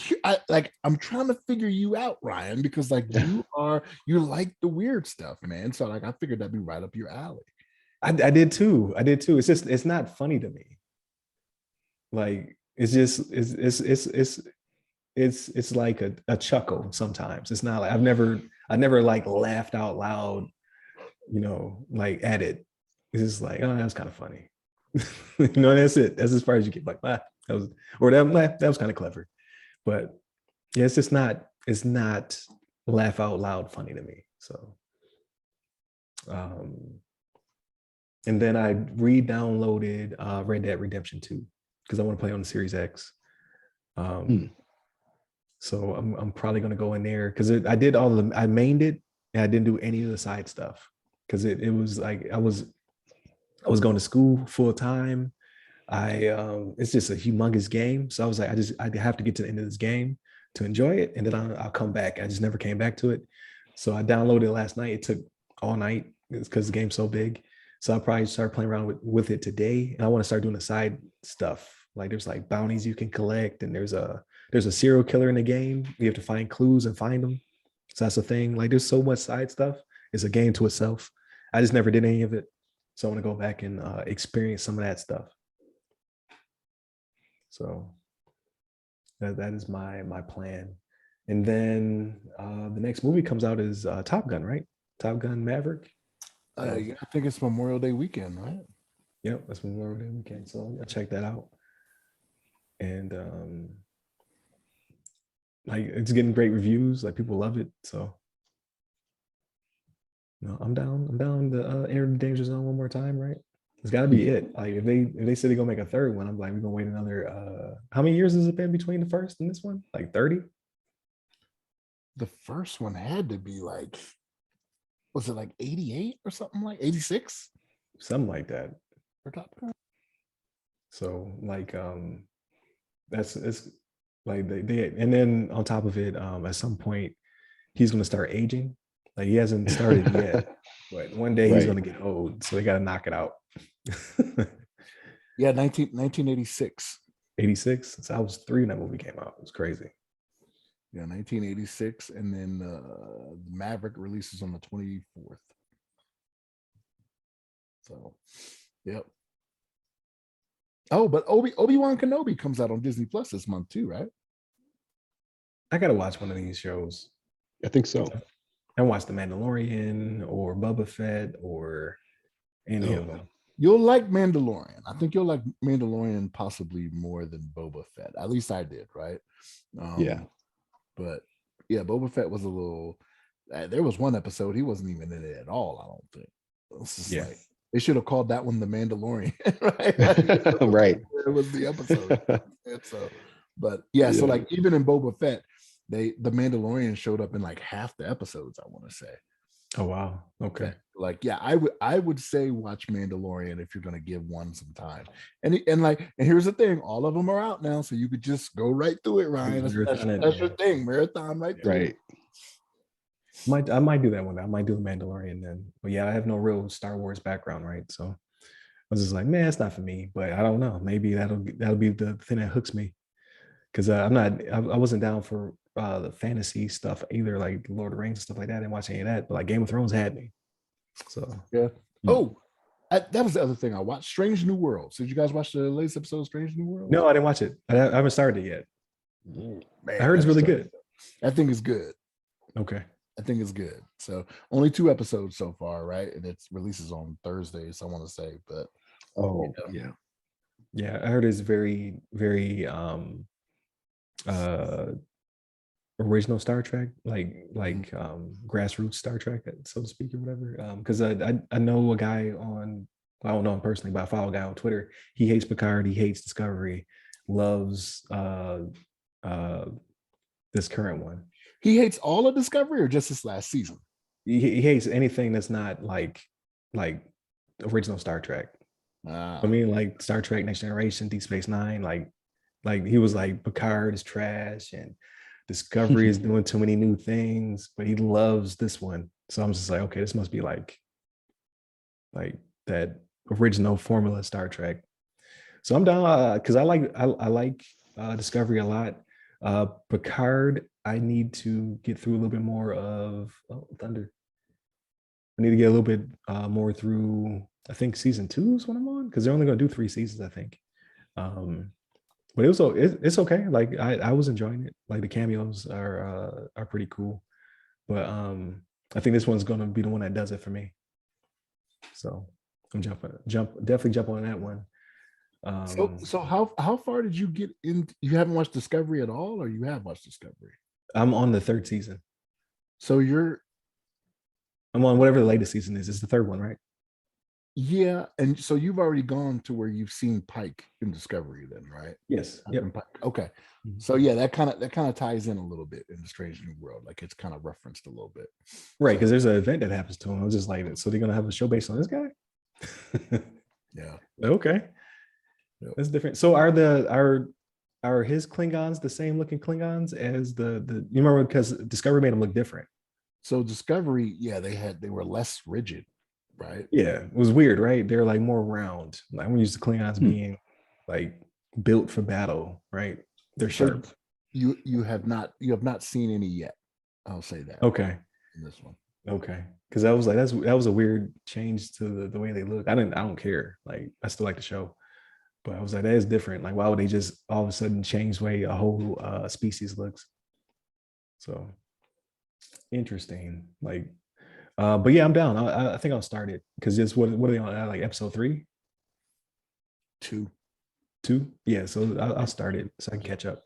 trying to figure you out, Ryan, because like you like the weird stuff, man. So like I figured that'd be right up your alley. I did too. It's just it's not funny to me. Like it's just it's like a chuckle sometimes. It's not like I never like laughed out loud, like at it. It's just like, oh, that's kind of funny. That's it. That's as far as you get. Like, that was kind of clever. But yeah, it's not laugh out loud funny to me. So and then I re-downloaded Red Dead Redemption 2 because I want to play on the Series X. So I'm probably gonna go in there because I mained it and I didn't do any of the side stuff because it was like I was I was going to school full time. It's just a humongous game. So I was like, I have to get to the end of this game to enjoy it, and then I'll come back. I just never came back to it. So I downloaded it last night. It took all night because the game's so big. So I'll probably start playing around with it today. And I want to start doing the side stuff. Like there's like bounties you can collect, and there's a serial killer in the game. You have to find clues and find them. So that's the thing. Like there's so much side stuff. It's a game to itself. I just never did any of it. So I want to go back and experience some of that stuff. So that is my plan. And then the next movie comes out is Top Gun, right? Top Gun Maverick. Yeah, I think it's Memorial Day weekend, right? Yep, that's Memorial Day weekend. So I'll check that out. And like it's getting great reviews. Like people love it. So I'm down. I'm down to enter the danger zone one more time, right? It's got to be it. Like if they say they're gonna make a third one, I'm like, we're gonna wait another. How many years has it been between the first and this one? Like 30? The first one had to be like, was it like 88 or something, like 86? Something like that. For Top Gun. So like it's like they and then on top of it, at some point he's gonna start aging. Like he hasn't started yet, but one day he's gonna get old, so they gotta knock it out. Yeah, 1986. 86. So I was 3 when that movie came out. It was crazy. Yeah, 1986, and then Maverick releases on the 24th. So, yep. Oh, but Obi-Wan Kenobi comes out on Disney Plus this month too, right? I gotta watch one of these shows. I think so. I watch The Mandalorian or Boba Fett or any of them. You'll like Mandalorian. I think you'll like Mandalorian possibly more than Boba Fett. At least I did, right? Yeah. But yeah, Boba Fett was a little. There was one episode he wasn't even in it at all. I don't think. It's just like they should have called that one The Mandalorian, right? Right. It was the episode. So, but yeah, so like even in Boba Fett, the Mandalorian showed up in like half the episodes, I want to say. Oh wow. Okay. Like, yeah, I would say watch Mandalorian if you're gonna give one some time. And here's the thing, all of them are out now, so you could just go right through it, Ryan. That's your thing, marathon right through. Right. I might do that one. I might do the Mandalorian then. But yeah, I have no real Star Wars background, right? So I was just like, man, it's not for me. But I don't know. Maybe that'll be the thing that hooks me. Because I wasn't down for the fantasy stuff either, like Lord of the Rings and stuff like that. I didn't watch any of that, but like Game of Thrones had me. So yeah. Oh, that was the other thing I watched. Strange New Worlds. Did you guys watch the latest episode of Strange New Worlds? No, I didn't watch it. I haven't started it yet. Man, I heard it's really good. I think it's good. Okay. I think it's good. So only 2 episodes so far, right? And it releases on Thursdays, I want to say, but yeah, I heard it's very, very original Star Trek, like grassroots Star Trek, so to speak, or whatever. Because I know a guy I don't know him personally, but I follow a guy on Twitter. He hates Picard, he hates Discovery, loves this current one. He hates all of Discovery or just this last season? He hates anything that's not like original Star Trek. I mean, like Star Trek Next Generation, Deep Space Nine, like he was like Picard is trash and Discovery is doing too many new things, but he loves this one. So I'm just like, okay, this must be like that original formula Star Trek. So I'm down because I like Discovery a lot. Picard, I need to get through a little bit more of Thunder. I need to get a little bit more through. I think season 2 is what I'm on because they're only going to do 3 seasons, I think. But it's okay. Like I was enjoying it. Like the cameos are pretty cool. But I think this one's going to be the one that does it for me. So I'm definitely jump on that one. So how far did you get in? You haven't watched Discovery at all, or you have watched Discovery? I'm on the 3rd season. So I'm on whatever the latest season is. It's the 3rd one, right? Yeah, and so you've already gone to where you've seen Pike in Discovery, then, right? Yes. Yep. Okay. So yeah, that kind of ties in a little bit in the Strange New World. Like it's kind of referenced a little bit, right? Because there's an event that happens to him. I was just like, so they're gonna have a show based on this guy? Yeah. Okay. Yep. That's different. So are his Klingons the same looking Klingons as the you remember because Discovery made them look different? So Discovery, yeah, they were less rigid, right? Yeah, it was weird, right? They're like more round. Like I'm used to Klingons being like built for battle, right? They're So sharp. you have not seen any yet. I'll say that Okay. in this one. Okay. Because I was like, that was a weird change to the way they look. I don't care. Like I still like the show. But I was like, that is different. Like, why would they just all of a sudden change the way a whole species looks? So interesting. Like, but yeah, I'm down. I think I'll start it because just what are they on? Like episode 3, 2. 2? Yeah. So I'll start it so I can catch up.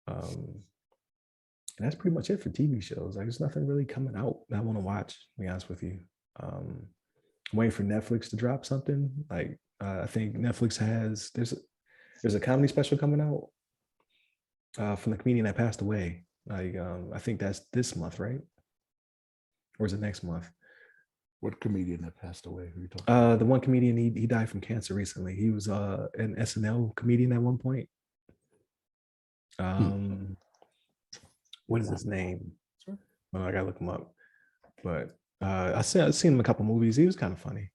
And that's pretty much it for TV shows. Like, there's nothing really coming out that I want to watch. To be honest with you, I'm waiting for Netflix to drop something. Like, I think Netflix has there's a comedy special coming out from the comedian that passed away. Like, I think that's this month, right? Or is it next month? What comedian that passed away? Who are you talking about? The one comedian, he died from cancer recently. He was an SNL comedian at one point. What is his name? Well, I gotta look him up. But I've seen him in a couple movies. He was kind of funny.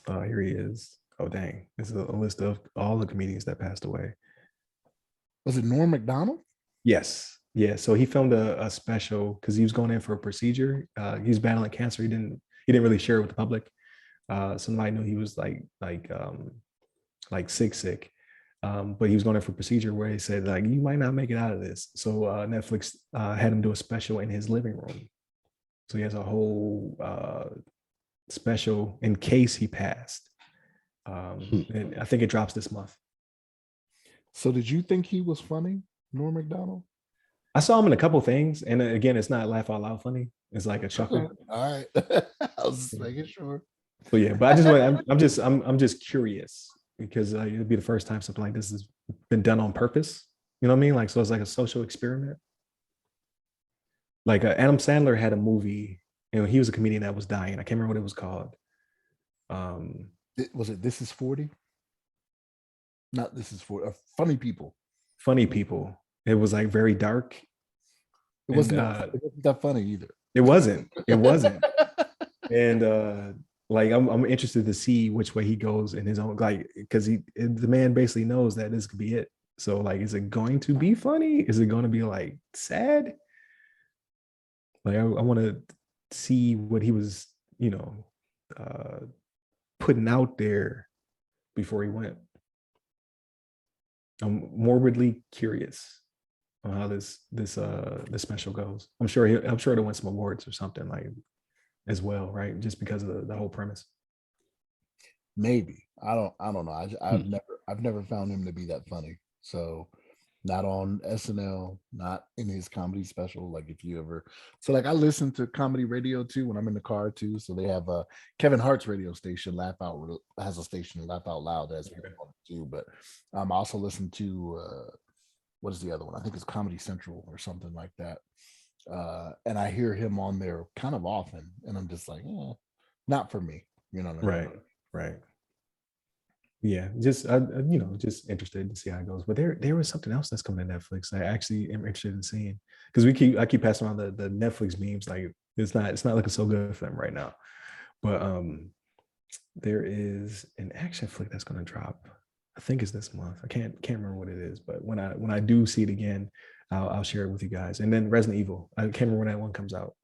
Here he is. Oh dang! This is a list of all the comedians that passed away. Was it Norm Macdonald? Yes. Yeah. So he filmed a special because he was going in for a procedure. He's battling cancer. He didn't really share it with the public. Somebody knew he was like sick. But he was going in for a procedure where he said like you might not make it out of this. So Netflix had him do a special in his living room. So he has a whole special in case he passed. And I think it drops this month. So did you think he was funny, Norm Macdonald? I saw him in a couple things, and again, it's not laugh out loud funny. It's like a chuckle. All right, I was just making sure. But yeah, but I just want I'm just curious because it'd be the first time something like this has been done on purpose. You know what I mean? Like, so it's like a social experiment. Like Adam Sandler had a movie, and he was a comedian that was dying. I can't remember what it was called. Was it This Is 40? Not This Is 40. Funny People. Funny People. It was like very dark. It wasn't that funny either. It wasn't. It wasn't. And like I'm interested to see which way he goes in his own, like, because the man basically knows that this could be it. So like, is it going to be funny? Is it going to be like sad? Like I want to see what he was, putting out there before he went. I'm morbidly curious on how this special goes. I'm sure it'll win some awards or something like as well, right? Just because of the whole premise. Maybe. I don't know. I've never found him to be that funny. So not on SNL, not in his comedy special. Like if you ever, so like I listen to comedy radio too when I'm in the car too. So they have Kevin Hart's radio station, has a station Laugh Out Loud as well too. But I also listen to what is the other one? I think it's Comedy Central or something like that. And I hear him on there kind of often, and I'm just like, not for me, you know. Right. Yeah, just just interested to see how it goes. But there was something else that's coming to Netflix. I actually am interested in seeing because I keep passing around the Netflix memes. Like it's not looking so good for them right now. But there is an action flick that's going to drop. I think it's this month. I can't remember what it is. But when I do see it again, I'll share it with you guys. And then Resident Evil. I can't remember when that one comes out.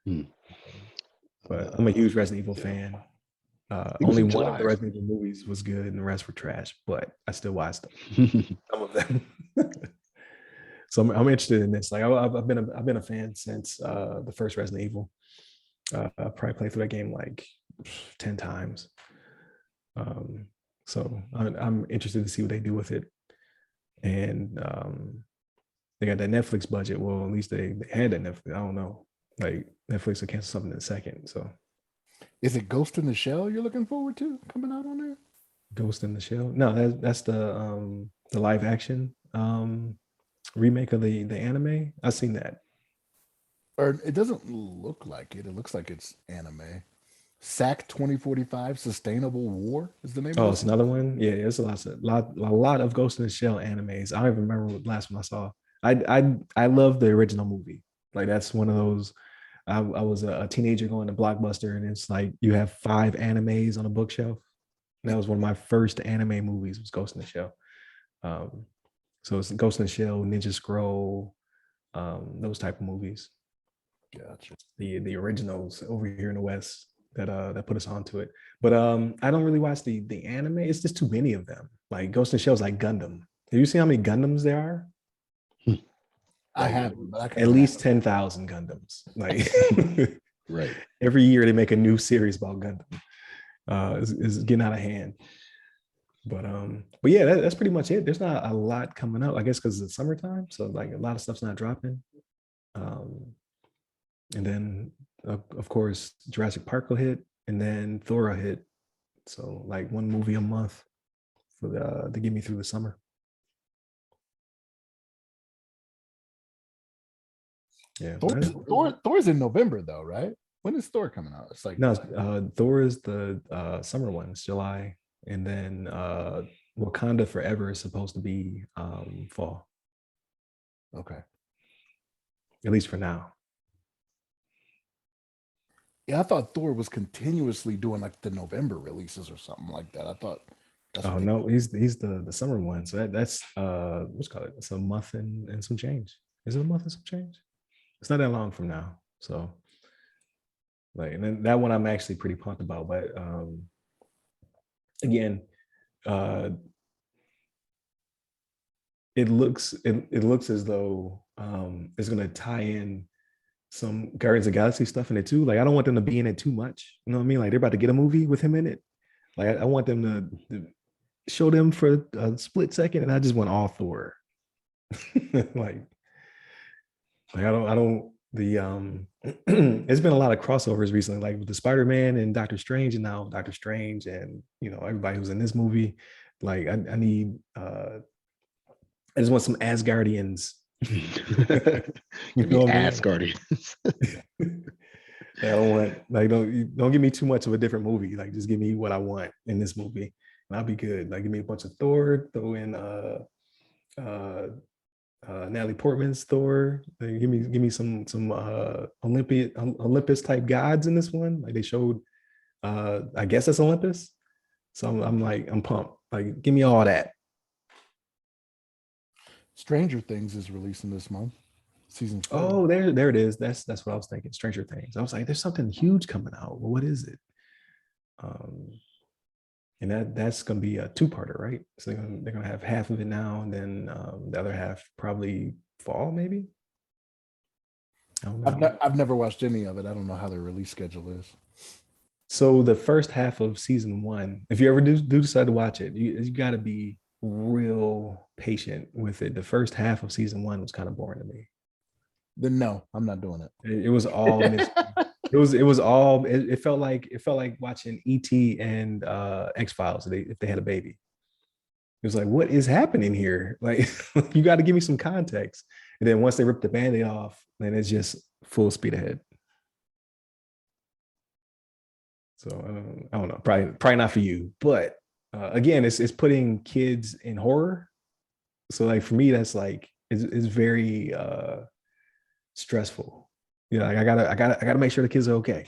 But I'm a huge Resident Evil fan. Only one of the Resident Evil movies was good and the rest were trash, but I still watched them. Some of them. So I'm interested in this. Like I've been a fan since the first Resident Evil. I probably played through that game like 10 times. So I'm interested to see what they do with it. And they got that Netflix budget. Well, at least they had that Netflix. I don't know. Like Netflix will cancel something in a second. So is it Ghost in the Shell you're looking forward to coming out on there? Ghost in the Shell? No, that's the live action remake of the anime. I've seen that. Or it doesn't look like it. It looks like it's anime. SAC 2045 Sustainable War is the name of Oh, this. it's another one. Yeah, it's a lot of Ghost in the Shell animes. I don't even remember what the last one I saw. I love the original movie. Like that's one of those. I was a teenager going to Blockbuster, and it's like you have 5 animes on a bookshelf. And that was one of my first anime movies. Was Ghost in the Shell. Um, so it's Ghost in the Shell, Ninja Scroll, those type of movies. Gotcha. The originals over here in the West that put us onto it. But I don't really watch the anime. It's just too many of them. Like Ghost in the Shell is like Gundam. Have you seen how many Gundams there are? I Like haven't, but I can at least imagine. 10,000 Gundams. Like Right. every year they make a new series about Gundam. It's getting out of hand. But yeah, that's pretty much it. There's not a lot coming up, I guess, because it's summertime. So like a lot of stuff's not dropping. Um, and then of course Jurassic Park will hit, and then Thor will hit. So like one movie a month for the to get me through the summer. Yeah, Thor's in November though, right? When is Thor coming out? It's like no, Thor is the summer one. It's July, and then Wakanda Forever is supposed to be fall, okay. at least for now. Yeah, I thought Thor was continuously doing like the November releases or something like that. I thought that's Oh what no, he's the summer one. So that's what's called it. It's a month and some change. Is it a month and some change? It's not that long from now. So like, and then that one I'm actually pretty pumped about. But again, uh it looks as though it's gonna tie in some Guardians of the Galaxy stuff in it too. Like I don't want them to be in it too much. You know what I mean? Like they're about to get a movie with him in it. Like I want them to show them for a split second, and I just want all Thor. like I don't the it's been a lot of crossovers recently, like with the Spider-Man and Doctor Strange, and now Doctor Strange and everybody who's in this movie. Like I need I just want some Asgardians. You Give me know what I mean? Asgardians. I don't want like don't give me too much of a different movie. Like just give me what I want in this movie, and I'll be good. Like give me a bunch of Thor, throw in uh Natalie Portman's Thor. Like, give me some Olympus type gods in this one. Like they showed I guess that's Olympus. So I'm like I'm pumped. Like give me all that. Stranger Things is releasing this month, season 4. Oh, there it is. That's what I was thinking. Stranger Things. I was like, there's something huge coming out. Well, what is it? Um, and that's gonna be a two-parter, right? So they're gonna have half of it now, and then the other half probably fall, maybe. I don't know. I've never watched any of it. I don't know how their release schedule is. So the first half of season one, if you ever do decide to watch it, you got to be real patient with it. The first half of season one was kind of boring to me. Then no, I'm not doing it. It was all it was all it felt like watching ET and X-Files if they had a baby. It was like, what is happening here? Like you got to give me some context. And then once they rip the band-aid off, then it's just full speed ahead. So I don't know, probably not for you. But again, it's putting kids in horror. So like for me, that's like it's very stressful. You know, like I gotta make sure the kids are okay.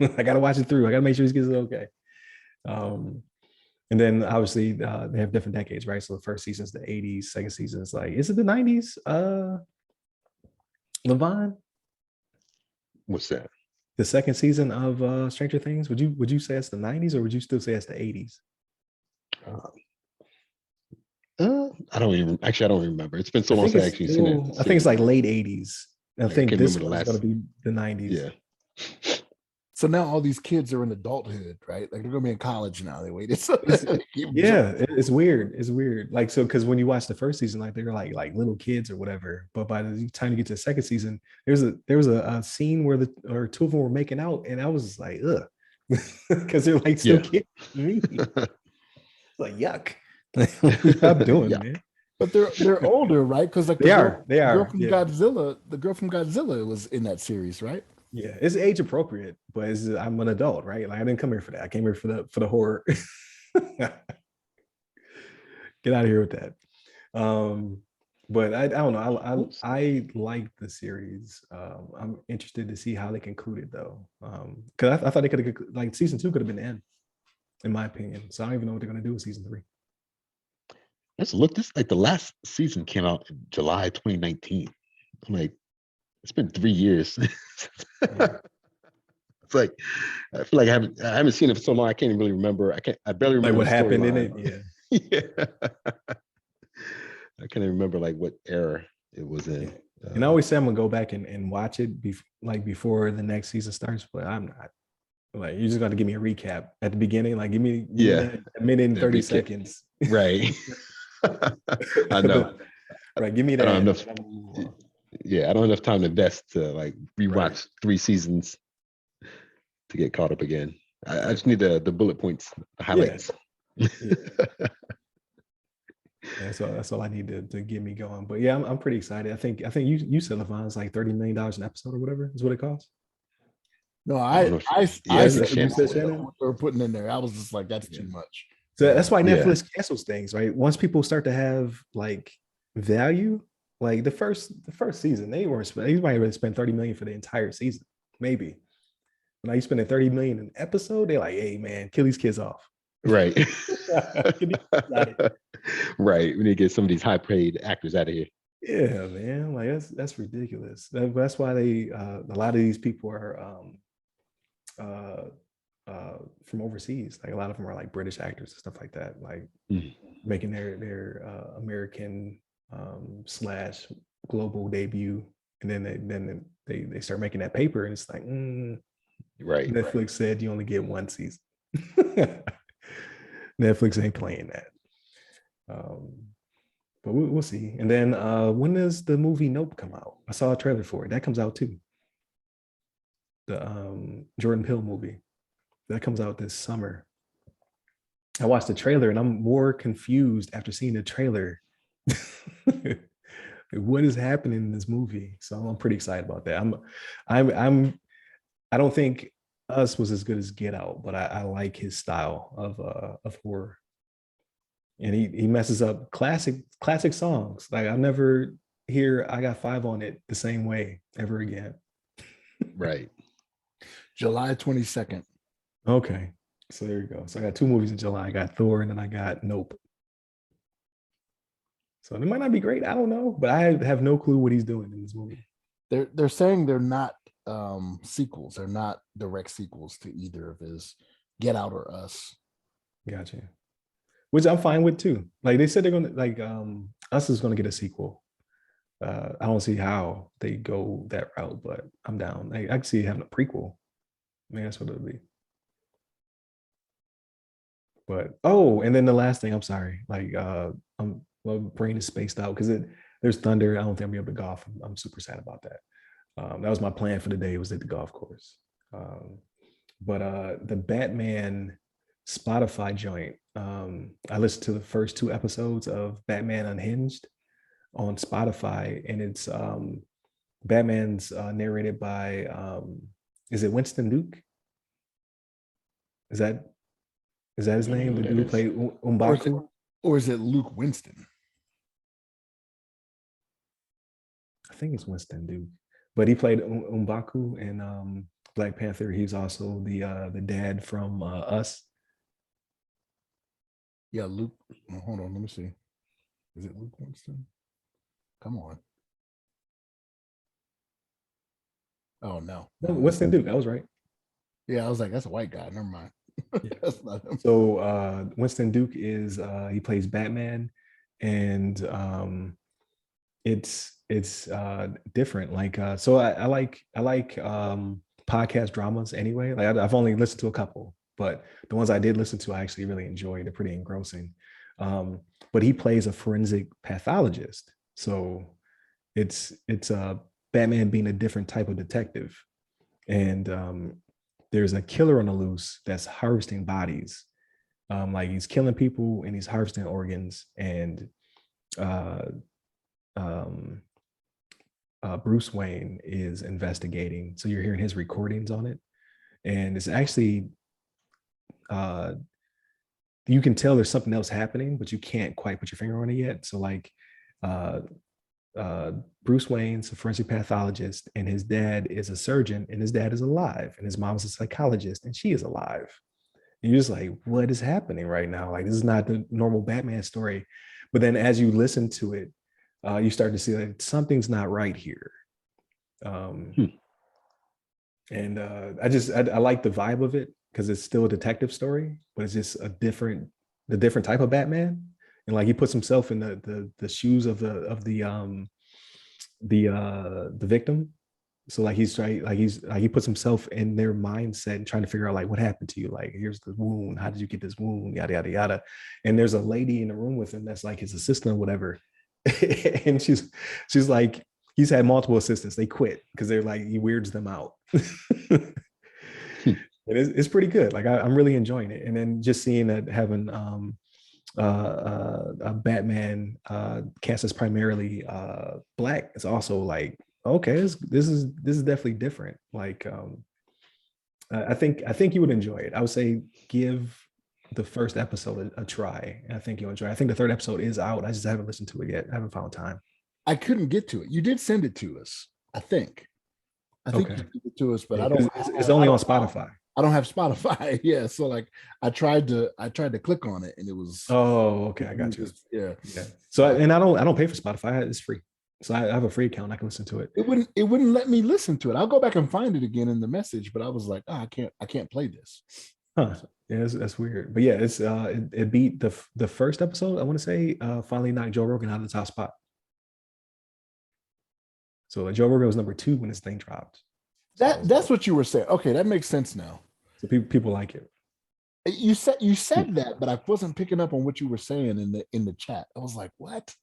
I gotta watch it through. I gotta make sure these kids are okay. And then obviously they have different decades, right? So the first season is the 80s, second season is like, is it the 90s? LeVon? What's that? The second season of Stranger Things, would you say it's the 90s, or would you still say it's the 80s? I don't even remember. It's been so I long think since I it's actually still, seen it. I think it's like late 80s. I Like, I think can't this remember the one's going last. to be the 90s. Yeah. So now all these kids are in adulthood, right? Like they're gonna be in college now. They waited. So Yeah, it's weird. It's weird. Like so, because when you watch the first season, like they're like little kids or whatever. But by the time you get to the second season, there was a scene where the two of them were making out, and I was like, ugh, because they're like still Yeah. kids. To me. It's like yuck. Like, what y'all doing, Yeah. man? But they're older, right? Because like They are. the girl from Yeah. Godzilla was in that series, right? Yeah. It's age appropriate, but I'm an adult, right? Like I didn't come here for that. I came here for the horror. Get out of here with that. But I don't know. I like the series. I'm interested to see how they conclude it though. Because I thought they could have, like, season 2 could have been the end, in my opinion. So I don't even know what they're gonna do with season 3. Let's look. This like the last season came out in July 2019. I'm like, it's been 3 years. It's like I feel like I haven't seen it for so long. I can't even really remember. I barely Like remember what the happened in storyline. it. Yeah. Yeah. I can't even remember like what era it was in. And I always say I'm gonna go back and watch it before the next season starts, but I'm not. Like, you just got to give me a recap at the beginning. Like, give me that minute and 30 seconds. Right. I know. Right. Give me I that. don't have enough, yeah, I don't have enough time to invest to like rewatch 3 seasons to get caught up again. I just need the bullet points, the highlights. Yeah. Yeah, so that's all I need to get me going. But yeah, I'm pretty excited. I think you said, LeVon, it's like $30 million an episode or whatever is what it costs. No, I don't know I said what they were putting in there. I was just like, that's too much. So that's why Netflix cancels things, right? Once people start to have like value, like the first season, they might have spent 30 million for the entire season, maybe. Now you spending 30 million an episode, they're like, hey man, kill these kids off. Right. Right. We need to get some of these high-paid actors out of here. Yeah, man. Like that's ridiculous. That's why a lot of these people are from overseas. Like a lot of them are like British actors and stuff like that, like making their American / global debut, and then they start making that paper, and it's like, right. Netflix said you only get 1 season. Netflix ain't playing that. But we'll see. And then when does the movie Nope come out? I saw a trailer for it. That comes out too. The Jordan Peele movie. That comes out this summer. I watched the trailer and I'm more confused after seeing the trailer. What is happening in this movie? So I'm pretty excited about that. I don't think Us was as good as Get Out, but I like his style of horror. And he messes up classic songs. Like I'll never hear I Got 5 on It the same way ever again. Right. July 22nd. Okay. So there you go. So I got 2 movies in July. I got Thor and then I got Nope. So it might not be great. I don't know, but I have no clue what he's doing in this movie. They're saying they're not sequels. They're not direct sequels to either of his Get Out or Us. Gotcha. Which I'm fine with too. Like they said they're gonna Us is gonna get a sequel. I don't see how they go that route, but I'm down. I can see having a prequel. I mean, that's what it'll be. But and then the last thing, I'm sorry, like my brain is spaced out because there's thunder. I don't think I'll be able to golf. I'm super sad about that. That was my plan for the day, was at the golf course. But the Batman Spotify joint, I listened to the first 2 episodes of Batman Unhinged on Spotify, and it's Batman's narrated by is it Winston Duke? Is that his name? The dude who played M'Baku? Or is it Luke Winston? I think it's Winston Duke, but he played M'Baku in Black Panther. He's also the dad from Us. Yeah, Luke. Oh, hold on, let me see. Is it Luke Winston? Come on. Oh no. Winston Duke. I was right. Yeah, I was like, that's a white guy. Never mind. Yeah. That's not him. So Winston Duke is he plays Batman, and it's different. Like so I like podcast dramas anyway. Like I've only listened to a couple, but the ones I did listen to I actually really enjoyed. They're pretty engrossing. But he plays a forensic pathologist, so it's Batman being a different type of detective, and there's a killer on the loose that's harvesting bodies. Like he's killing people and he's harvesting organs, and uh, um, Bruce Wayne is investigating. So you're hearing his recordings on it, and it's actually uh, you can tell there's something else happening, but you can't quite put your finger on it yet. So like uh, uh, Bruce Wayne's a forensic pathologist, and his dad is a surgeon, and his dad is alive, and his mom is a psychologist, and she is alive. And you're just like, what is happening right now? Like, this is not the normal Batman story. But then as you listen to it, you start to see like something's not right here. And I like the vibe of it because it's still a detective story, but it's just the different type of Batman. And like he puts himself in the shoes of the victim. So like he puts himself in their mindset and trying to figure out like what happened to you. Like, here's the wound. How did you get this wound? Yada yada yada. And there's a lady in the room with him that's like his assistant or whatever. And she's like, he's had multiple assistants. They quit because they're like, he weirds them out. It's pretty good. Like I'm really enjoying it. And then just seeing that having a Batman cast as primarily black is also like, okay, this is definitely different. Like I think you would enjoy it. I would say give the first episode a try. And I think you'll enjoy it. I think the third episode is out. I just haven't listened to it yet. I haven't found time. I couldn't get to it. You did send it to us, I think. Okay. You sent it to us, but yeah, it's only on Spotify. I don't have Spotify. Yeah. So like I tried to click on it and it was okay. I got you. Yeah. So I don't pay for Spotify. It's free. So I have a free account. I can listen to it. It wouldn't let me listen to it. I'll go back and find it again in the message, but I was like, I can't play this. Huh. Yeah, that's weird. But yeah, it's it beat the first episode, I want to say, finally knocked Joe Rogan out of the top spot. So Joe Rogan was number 2 when this thing dropped. That's what you were saying. Okay, that makes sense now. So people like it. You said that, but I wasn't picking up on what you were saying in the chat. I was like, what?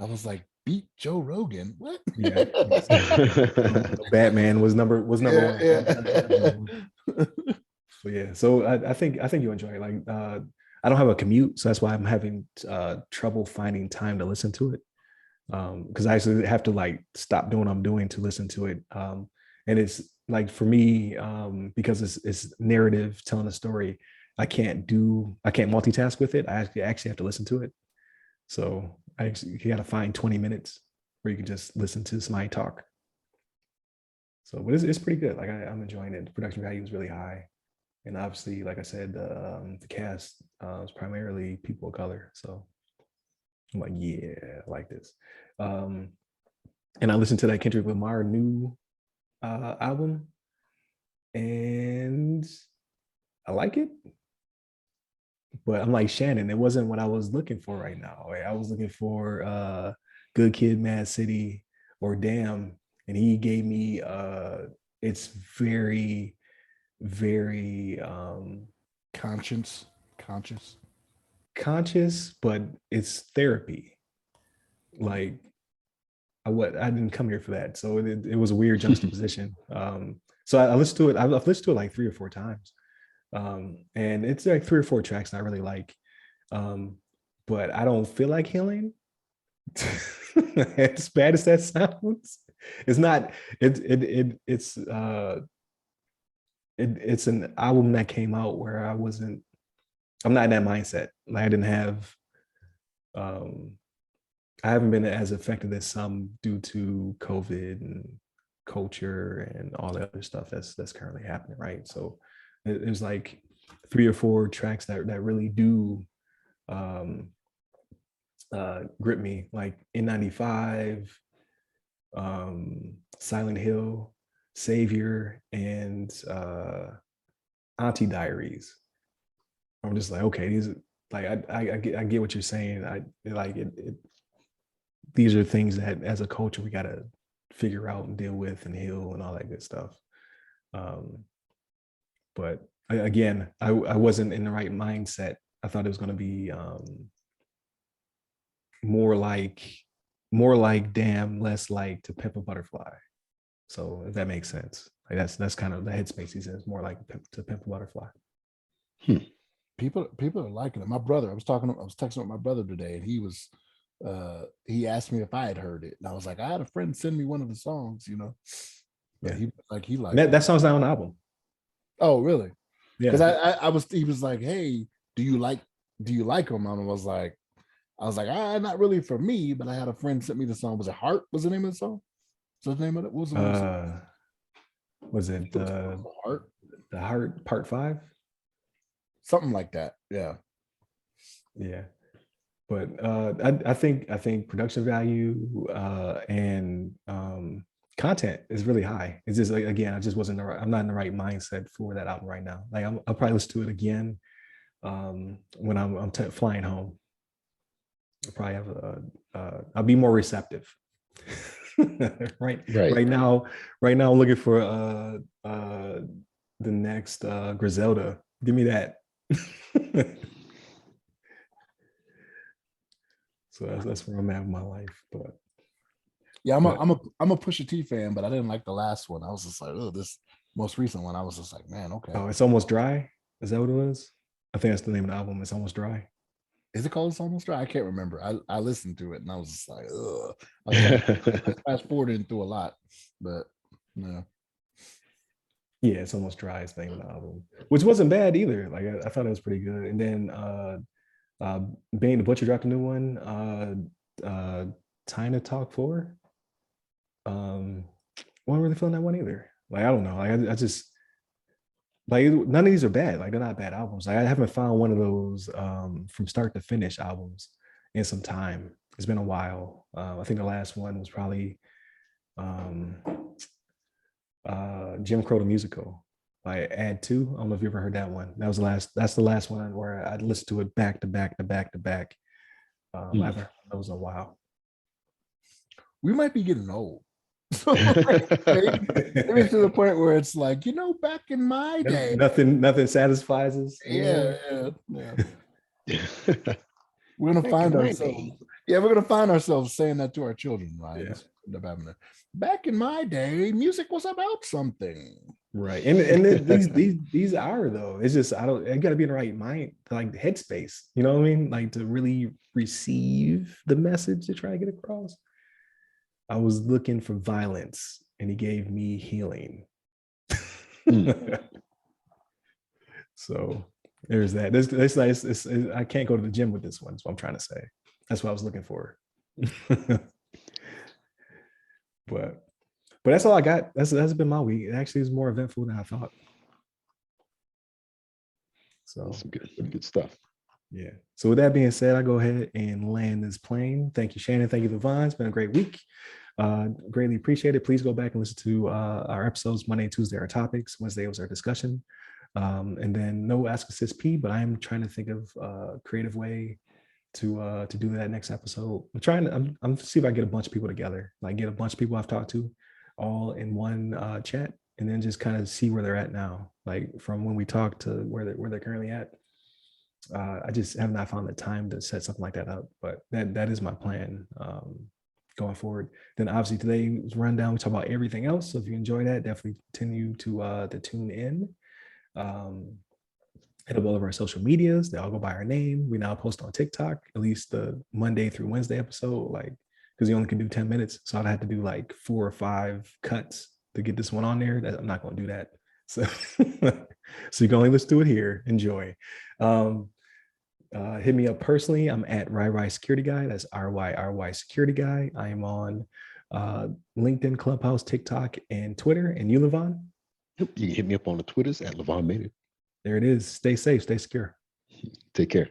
I was like, beat Joe Rogan. What? Yeah. Batman was number 1. So yeah. So I think you enjoy it. Like I don't have a commute, so that's why I'm having trouble finding time to listen to it. Because I actually have to like stop doing what I'm doing to listen to it. And it's like for me, because it's narrative telling a story, I can't multitask with it. I actually have to listen to it. So you got to find 20 minutes where you can just listen to somebody talk. So, but it's pretty good. Like I'm enjoying it. The production value is really high, and obviously, like I said, the cast is primarily people of color. So I'm like, yeah, I like this. And I listened to that Kendrick Lamar new album, and I like it. But I'm like Shannon, it wasn't what I was looking for right now. I was looking for Good Kid, Mad City, or Damn, and he gave me it's very, very conscious, but it's therapy. Like I didn't come here for that, so it was a weird juxtaposition. So I listened to it. I've listened to it like 3 or 4 times. And it's like 3 or 4 tracks I really like. But I don't feel like healing. As bad as that sounds, it's not. It's an album that came out where I'm not in that mindset. Like I didn't have. I haven't been as affected as some due to COVID and culture and all the other stuff that's currently happening, right? So there's like 3 or 4 tracks that really do grip me, like N95, Silent Hill, Savior, and Auntie Diaries. I'm just like, okay, these like I get what you're saying. I like it. These are things that as a culture we gotta figure out and deal with and heal and all that good stuff. But again, I wasn't in the right mindset. I thought it was going to be more like Damn, less like To Pimp a Butterfly. So if that makes sense, like that's kind of the headspace he's in. It's more like To Pimp a Butterfly. People are liking it. My brother, I was texting with my brother today, and he was he asked me if I had heard it, and I was like, I had a friend send me one of the songs, but Yeah. he liked That song's not on the album. Oh, really? Because Yeah. he was like, hey, do you like him? And I was like, not really for me, but I had a friend sent me the song. Was it Heart? Was the name of the song? What's the name of it? What was the name of the song? Was it Heart? The Heart Part 5? Something like that. Yeah. Yeah. But I think production value and content is really high. It's just like, again, I just wasn't I'm not in the right mindset for that album right now. Like I'll probably listen to it again when I'm flying home. I'll probably have I'll be more receptive. Right now I'm looking for the next Griselda. Give me that. So that's where I'm at in my life. But yeah, I'm a Pusha T fan, but I didn't like the last one. I was just like, oh, this most recent one. I was just like, man, okay. Oh, It's Almost Dry. Is that what it was? I think that's the name of the album. It's Almost Dry. Is it called It's Almost Dry? I can't remember. I listened to it and I was just like, ugh. I was trying to fast forwarding through a lot, but no. Yeah, It's Almost Dry is the name of the album, which wasn't bad either. Like I thought it was pretty good. And then Benny the Butcher dropped a new one. Time to Talk 4. Wasn't really feeling that one either. Like I don't know. Like I just like none of these are bad. Like they're not bad albums. Like I haven't found one of those from start to finish albums in some time. It's been a while. I think the last one was probably Jim Crow the Musical by Ad 2. I don't know if you ever heard that one. That's the last one where I listened to it back to back to back to back. I haven't heard those in a while. We might be getting old. Maybe to the point where it's like, back in my day, nothing satisfies us. Yeah. We're gonna find ourselves. Yeah, we're gonna find ourselves saying that to our children, right? Yeah. Back in my day, music was about something. Right. And these are though. It's just I gotta be in the right mind, like headspace. You know what I mean? Like to really receive the message to try to get across. I was looking for violence and he gave me healing. So there's that. This I can't go to the gym with this one. That's what I'm trying to say. That's what I was looking for. but that's all I got. That's been my week. It actually is more eventful than I thought. So some good stuff. Yeah. So with that being said, I go ahead and land this plane. Thank you, Shannon. Thank you, LeVon. It's been a great week. Greatly appreciate it. Please go back and listen to our episodes. Monday and Tuesday are topics. Wednesday was our discussion. And then no Ask Assist P, but I'm trying to think of a creative way to do that next episode. I'm see if I get a bunch of people together, like get a bunch of people I've talked to all in one chat, and then just kind of see where they're at now, like from when we talked to where they're currently at. I just have not found the time to set something like that up, but that is my plan going forward. Then obviously today's rundown, we talk about everything else. So if you enjoy that, definitely continue to tune in. Hit up all of our social medias. They all go by our name. We now post on TikTok, at least the Monday through Wednesday episode, like because you only can do 10 minutes. So I'd have to do like 4 or 5 cuts to get this one on there. I'm not going to do that. So, so you can only listen to it here. Enjoy. Hit me up personally. I'm at RyRy Security Guy. That's RYRY Security Guy. I am on LinkedIn, Clubhouse, TikTok, and Twitter. And you, LeVon? You can hit me up on the Twitters at LeVon Maynard. There it is. Stay safe. Stay secure. Take care.